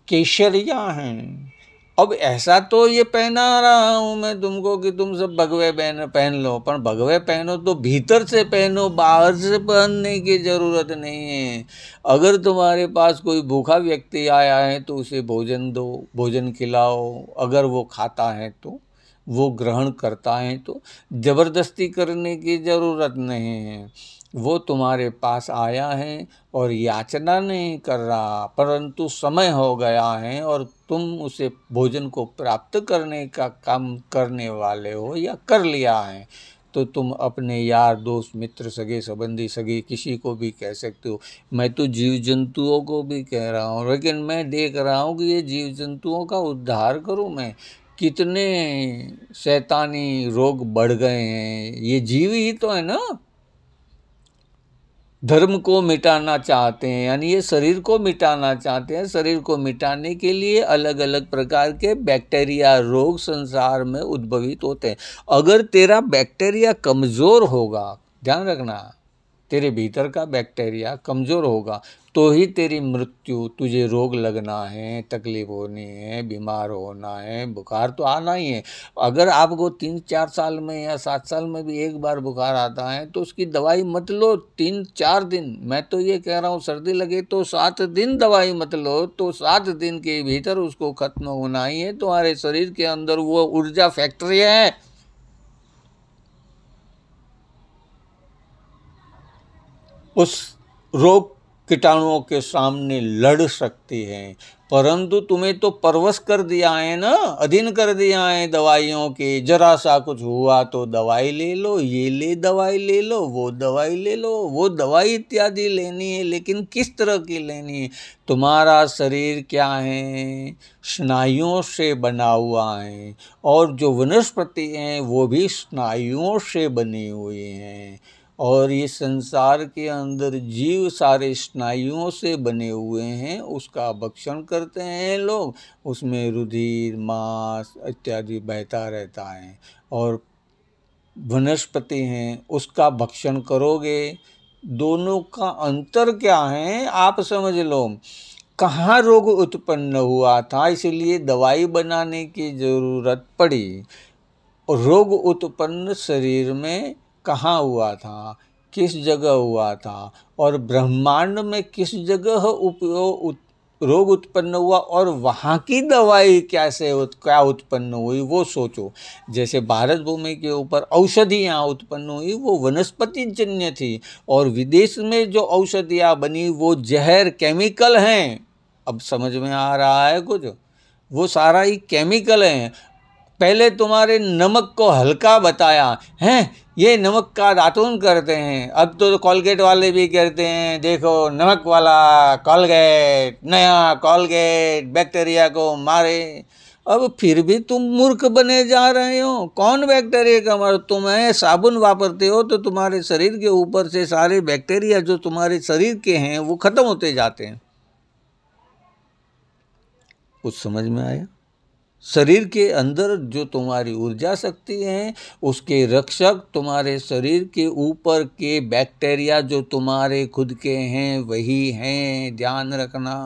केशरिया हैं। अब ऐसा तो ये पहना रहा हूँ मैं तुमको कि तुम सब भगवे पहन लो, पर भगवे पहनो तो भीतर से पहनो, बाहर से पहनने की ज़रूरत नहीं है। अगर तुम्हारे पास कोई भूखा व्यक्ति आया है तो उसे भोजन दो, भोजन खिलाओ, अगर वो खाता है तो, वो ग्रहण करता है तो, ज़बरदस्ती करने की ज़रूरत नहीं है। वो तुम्हारे पास आया है और याचना नहीं कर रहा, परंतु समय हो गया है और तुम उसे भोजन को प्राप्त करने का काम करने वाले हो या कर लिया है। तो तुम अपने यार दोस्त मित्र सगे संबंधी सगे किसी को भी कह सकते हो। मैं तो जीव जंतुओं को भी कह रहा हूँ, लेकिन मैं देख रहा हूँ कि ये जीव जंतुओं का उद्धार करूँ मैं, कितने शैतानी रोग बढ़ गए हैं, ये जीव ही तो है ना। धर्म को मिटाना चाहते हैं, यानी ये शरीर को मिटाना चाहते हैं। शरीर को मिटाने के लिए अलग अलग प्रकार के बैक्टीरिया रोग संसार में उद्भवित होते हैं। अगर तेरा बैक्टीरिया कमज़ोर होगा, ध्यान रखना, तेरे भीतर का बैक्टीरिया कमज़ोर होगा तो ही तेरी मृत्यु, तुझे रोग लगना है, तकलीफ होनी है, बीमार होना है, बुखार तो आना ही है। अगर आपको 3-4 साल में या 7 साल में भी एक बार बुखार आता है तो उसकी दवाई मत लो 3-4 दिन। मैं तो ये कह रहा हूँ सर्दी लगे तो 7 दिन दवाई मत लो, तो 7 दिन के भीतर उसको खत्म होना ही है। तुम्हारे शरीर के अंदर वो ऊर्जा फैक्ट्री है, उस रोग कीटाणुओं के सामने लड़ सकती हैं। परंतु तुम्हें तो परवश कर दिया है ना, अधीन कर दिया है दवाइयों के। जरा सा कुछ हुआ तो दवाई ले लो, ये ले दवाई ले लो, वो दवाई ले लो, वो दवाई इत्यादि लेनी है। लेकिन किस तरह की लेनी है? तुम्हारा शरीर क्या है? स्नायुओं से बना हुआ है, और जो वनस्पति हैं वो भी स्नायुओं से बनी हुई हैं। और ये संसार के अंदर जीव सारे स्नायुओं से बने हुए हैं, उसका भक्षण करते हैं लोग। उसमें रुधिर, मांस इत्यादि बहता रहता है। और वनस्पति हैं, उसका भक्षण करोगे। दोनों का अंतर क्या है आप समझ लो। कहाँ रोग उत्पन्न हुआ था, इसलिए दवाई बनाने की ज़रूरत पड़ी। रोग उत्पन्न शरीर में कहाँ हुआ था, किस जगह हुआ था, और ब्रह्मांड में किस जगह रोग उत्पन्न हुआ, और वहाँ की दवाई क्या उत्पन्न हुई वो सोचो। जैसे भारत भूमि के ऊपर औषधियाँ उत्पन्न हुई वो वनस्पति जन्य थी, और विदेश में जो औषधियाँ बनी वो जहर, केमिकल हैं। अब समझ में आ रहा है कुछ? वो सारा ही केमिकल है। पहले तुम्हारे नमक को हल्का बताया है, ये नमक का दातून करते हैं। अब तो कॉलगेट वाले भी कहते हैं, देखो नमक वाला कॉलगेट, नया कॉलगेट बैक्टीरिया को मारे। अब फिर भी तुम मूर्ख बने जा रहे हो। कौन बैक्टीरिया का मार? तुम्हें साबुन वापरते हो तो तुम्हारे शरीर के ऊपर से सारे बैक्टीरिया जो तुम्हारे शरीर के हैं वो खत्म होते जाते हैं। कुछ समझ में आया? शरीर के अंदर जो तुम्हारी ऊर्जा शक्ति है, उसके रक्षक तुम्हारे शरीर के ऊपर के बैक्टीरिया जो तुम्हारे खुद के हैं वही हैं, ध्यान रखना।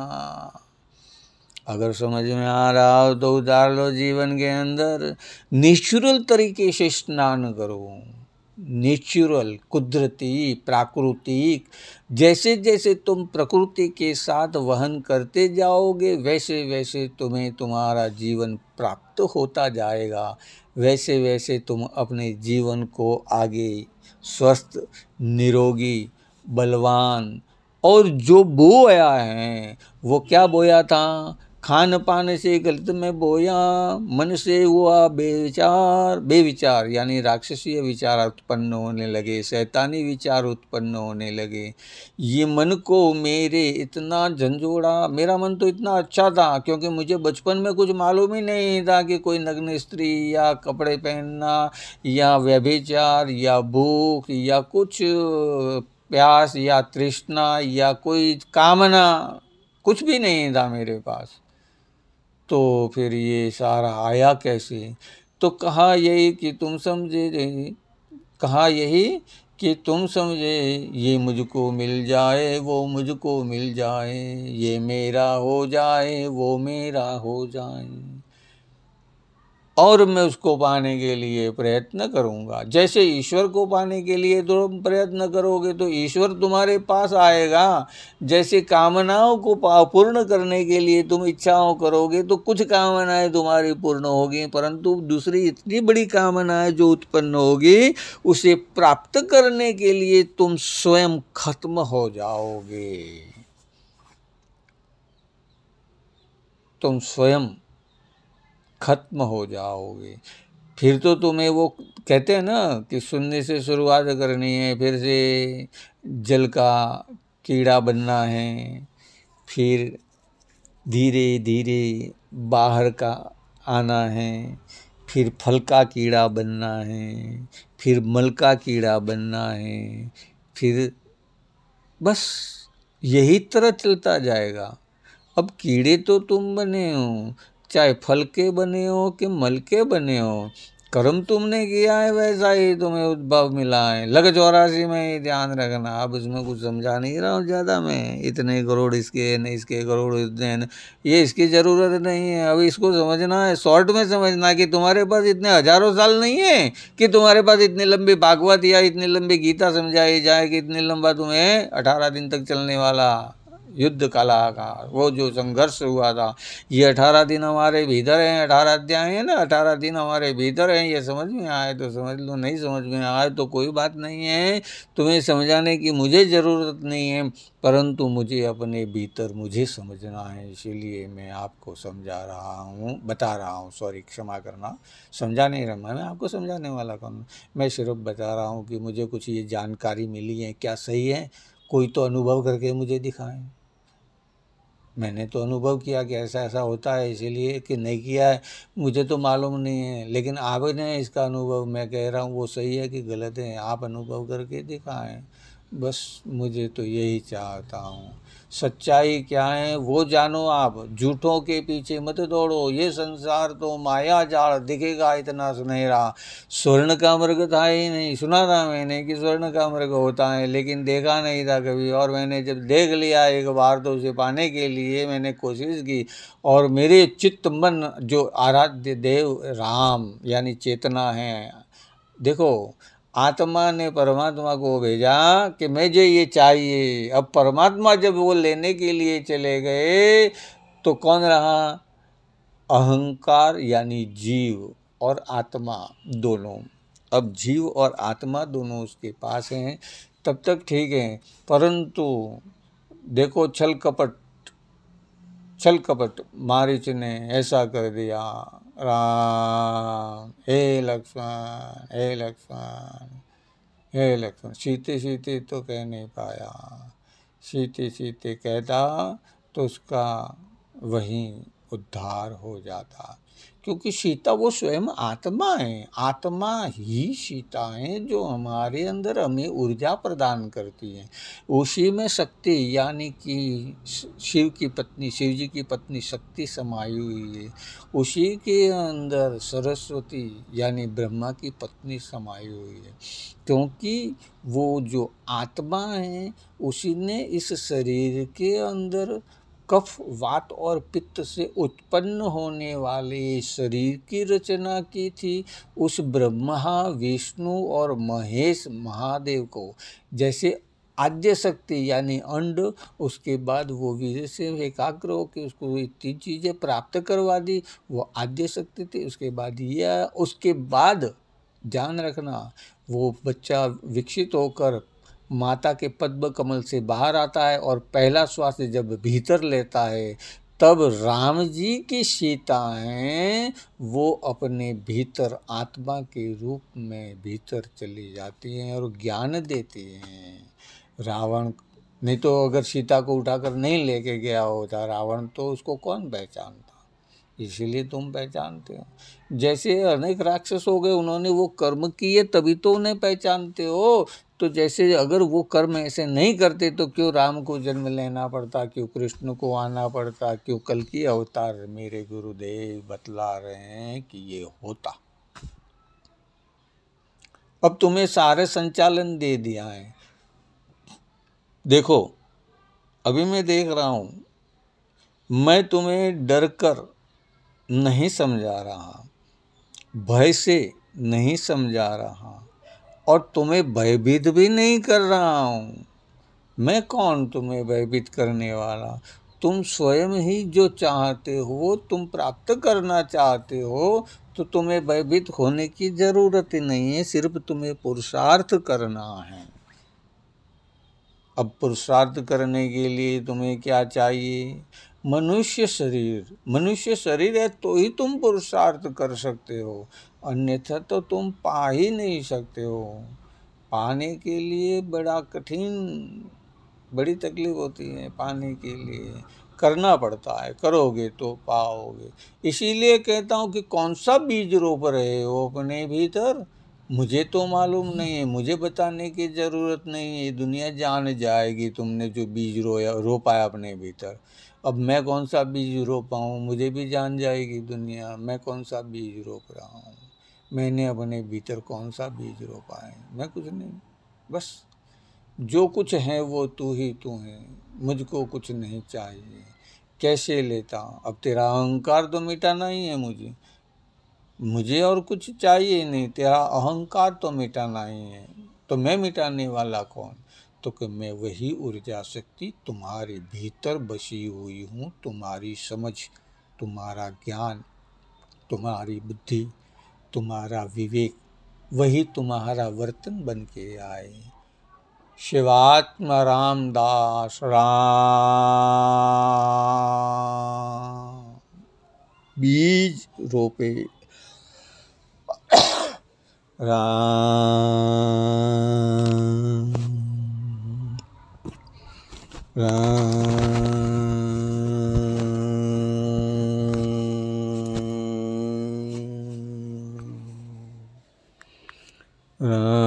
अगर समझ में आ रहा हो तो उतार लो जीवन के अंदर। नेचुरल तरीके से स्नान करो, नेचुरल, कुदरती, प्राकृतिक। जैसे जैसे तुम प्रकृति के साथ वहन करते जाओगे वैसे वैसे तुम्हें तुम्हारा जीवन प्राप्त होता जाएगा। वैसे वैसे तुम अपने जीवन को आगे स्वस्थ, निरोगी, बलवान, और जो बोया है वो क्या बोया था? खान पान से गलत में बोया, मन से हुआ बेविचार। बेविचार यानी राक्षसीय विचार उत्पन्न होने लगे, शैतानी विचार उत्पन्न होने लगे। ये मन को मेरे इतना झंझोड़ा। मेरा मन तो इतना अच्छा था क्योंकि मुझे बचपन में कुछ मालूम ही नहीं था कि कोई नग्न स्त्री या कपड़े पहनना या व्यभिचार या भूख या कुछ प्यास या तृष्णा या कोई कामना, कुछ भी नहीं था मेरे पास। तो फिर ये सारा आया कैसे? तो कहा यही कि तुम समझे, कहा यही कि तुम समझे, ये मुझको मिल जाए वो मुझको मिल जाए, ये मेरा हो जाए वो मेरा हो जाए, और मैं उसको पाने के लिए प्रयत्न करूंगा। जैसे ईश्वर को पाने के लिए तुम प्रयत्न करोगे तो ईश्वर तुम्हारे पास आएगा। जैसे कामनाओं को पूर्ण करने के लिए तुम इच्छाओं करोगे तो कुछ कामनाएं तुम्हारी पूर्ण होगी, परंतु दूसरी इतनी बड़ी कामनाएं जो उत्पन्न होगी उसे प्राप्त करने के लिए तुम स्वयं खत्म हो जाओगे। तुम स्वयं खत्म हो जाओगे। फिर तो तुम्हें वो कहते हैं ना कि शून्य से शुरुआत करनी है, फिर से जल का कीड़ा बनना है, फिर धीरे धीरे बाहर का आना है, फिर फल का कीड़ा बनना है, फिर मल का कीड़ा बनना है, फिर बस यही तरह चलता जाएगा। अब कीड़े तो तुम बने हो, चाहे फल के बने हो कि मल के बने हो, कर्म तुमने किया है वैसा ही तुम्हें उद्भव मिला है। लग 84 में ही ध्यान रखना। अब इसमें कुछ समझा नहीं रहा हूँ ज़्यादा मैं, इतने करोड़ इसके न इसके करोड़ इतने न, ये इसकी ज़रूरत नहीं है। अब इसको समझना है, शॉर्ट में समझना कि तुम्हारे पास इतने हजारों साल नहीं है कि तुम्हारे पास इतनी लंबी भागवत या इतनी लंबी गीता समझाई जाए कि इतने लंबा तुम्हें 18 दिन तक चलने वाला युद्ध कला का वो जो संघर्ष हुआ था, ये 18 दिन हमारे भीतर हैं। 18 अध्याय है ना, 18 दिन हमारे भीतर हैं। ये समझ में आए तो समझ लो, नहीं समझ में आए तो कोई बात नहीं है। तुम्हें समझाने की मुझे ज़रूरत नहीं है, परंतु मुझे अपने भीतर मुझे समझना है, इसीलिए मैं आपको समझा रहा हूँ, बता रहा हूँ। सॉरी, क्षमा करना, समझा नहीं रहा मैं आपको, समझाने वाला कौन। मैं सिर्फ बता रहा हूँ कि मुझे कुछ ये जानकारी मिली है, क्या सही है? कोई तो अनुभव करके मुझे दिखाएं। मैंने तो अनुभव किया कि ऐसा ऐसा होता है, इसीलिए कि नहीं किया है मुझे तो मालूम नहीं है, लेकिन आपने इसका अनुभव, मैं कह रहा हूँ वो सही है कि गलत है, आप अनुभव करके दिखाएं। बस मुझे तो यही चाहता हूँ। सच्चाई क्या है वो जानो आप, झूठों के पीछे मत दौड़ो। ये संसार तो माया जाल, दिखेगा इतना सुनहरा। स्वर्ण का मृग था ही नहीं, सुना था मैंने कि स्वर्ण का मृग होता है, लेकिन देखा नहीं था कभी। और मैंने जब देख लिया एक बार तो उसे पाने के लिए मैंने कोशिश की, और मेरे चित्त मन जो आराध्य देव राम यानी चेतना है, देखो आत्मा ने परमात्मा को भेजा कि मुझे ये चाहिए। अब परमात्मा जब वो लेने के लिए चले गए तो कौन रहा? अहंकार यानी जीव और आत्मा दोनों। अब जीव और आत्मा दोनों उसके पास हैं, तब तक ठीक है। परंतु देखो छल कपट मारीच ने ऐसा कर दिया। राम हे लक्ष्मण, हे लक्ष्मण, हे लक्ष्मण, सीते सीते तो कह नहीं पाया। सीते सीते कहता तो उसका वहीं उद्धार हो जाता, क्योंकि सीता वो स्वयं आत्मा है। आत्मा ही सीता है जो हमारे अंदर हमें ऊर्जा प्रदान करती है। उसी में शक्ति यानी कि शिव की पत्नी, शिव जी की पत्नी शक्ति समाई हुई है। उसी के अंदर सरस्वती यानी ब्रह्मा की पत्नी समाई हुई है, क्योंकि वो जो आत्मा है उसी ने इस शरीर के अंदर कफ, वात और पित्त से उत्पन्न होने वाले शरीर की रचना की थी। उस ब्रह्मा, विष्णु और महेश महादेव को जैसे आद्य शक्ति यानी अंड, उसके बाद वो वीर से एकाग्र होकर उसको इतनी चीज़ें प्राप्त करवा दी, वो आद्य शक्ति थी। उसके बाद ये आया, उसके बाद ध्यान रखना वो बच्चा विकसित होकर माता के पद्म कमल से बाहर आता है और पहला श्वास जब भीतर लेता है, तब राम जी की सीताएं वो अपने भीतर आत्मा के रूप में भीतर चली जाती हैं और ज्ञान देती हैं। रावण नहीं तो अगर सीता को उठाकर नहीं लेके गया होता रावण, तो उसको कौन पहचानता? इसीलिए तुम पहचानते हो। जैसे अनेक राक्षस हो गए, उन्होंने वो कर्म किए तभी तो उन्हें पहचानते हो। तो जैसे अगर वो कर्म ऐसे नहीं करते तो क्यों राम को जन्म लेना पड़ता, क्यों कृष्ण को आना पड़ता, क्यों कल की अवतार मेरे गुरुदेव बतला रहे हैं कि ये होता। अब तुम्हें सारे संचालन दे दिया है। देखो अभी मैं देख रहा हूँ, मैं तुम्हें डर कर नहीं समझा रहा, भय से नहीं समझा रहा, और तुम्हें भयभीत भी नहीं कर रहा हूँ। मैं कौन तुम्हें भयभीत करने वाला? तुम स्वयं ही जो चाहते हो, तुम प्राप्त करना चाहते हो, तो तुम्हें भयभीत होने की जरूरत ही नहीं है, सिर्फ तुम्हें पुरुषार्थ करना है। अब पुरुषार्थ करने के लिए तुम्हें क्या चाहिए? मनुष्य शरीर। मनुष्य शरीर है तो ही तुम पुरुषार्थ कर सकते हो, अन्यथा तो तुम पा ही नहीं सकते हो। पाने के लिए बड़ा कठिन, बड़ी तकलीफ होती है पाने के लिए। करना पड़ता है, करोगे तो पाओगे। इसीलिए कहता हूँ कि कौन सा बीज रोप रहे हो अपने भीतर, मुझे तो मालूम नहीं है, मुझे बताने की ज़रूरत नहीं है, दुनिया जान जाएगी तुमने जो बीज रोपा है अपने भीतर। अब मैं कौन सा बीज रोपा हूँ, मुझे भी जान जाएगी दुनिया, मैं कौन सा बीज रोप रहा हूँ, मैंने अपने भीतर कौन सा बीज रोपा है। मैं कुछ नहीं, बस जो कुछ है वो तू ही तू है, मुझको कुछ नहीं चाहिए, कैसे लेता। अब तेरा अहंकार तो मिटाना ही है मुझे और कुछ चाहिए नहीं, तेरा अहंकार तो मिटाना ही है। तो मैं मिटाने वाला कौन, तो कि मैं वही ऊर्जा शक्ति तुम्हारे भीतर बसी हुई हूँ, तुम्हारी समझ, तुम्हारा ज्ञान, तुम्हारी बुद्धि, तुम्हारा विवेक, वही तुम्हारा वर्तन बन के आए। शिवात्मा रामदास राम बीज रोपे, राम राम राम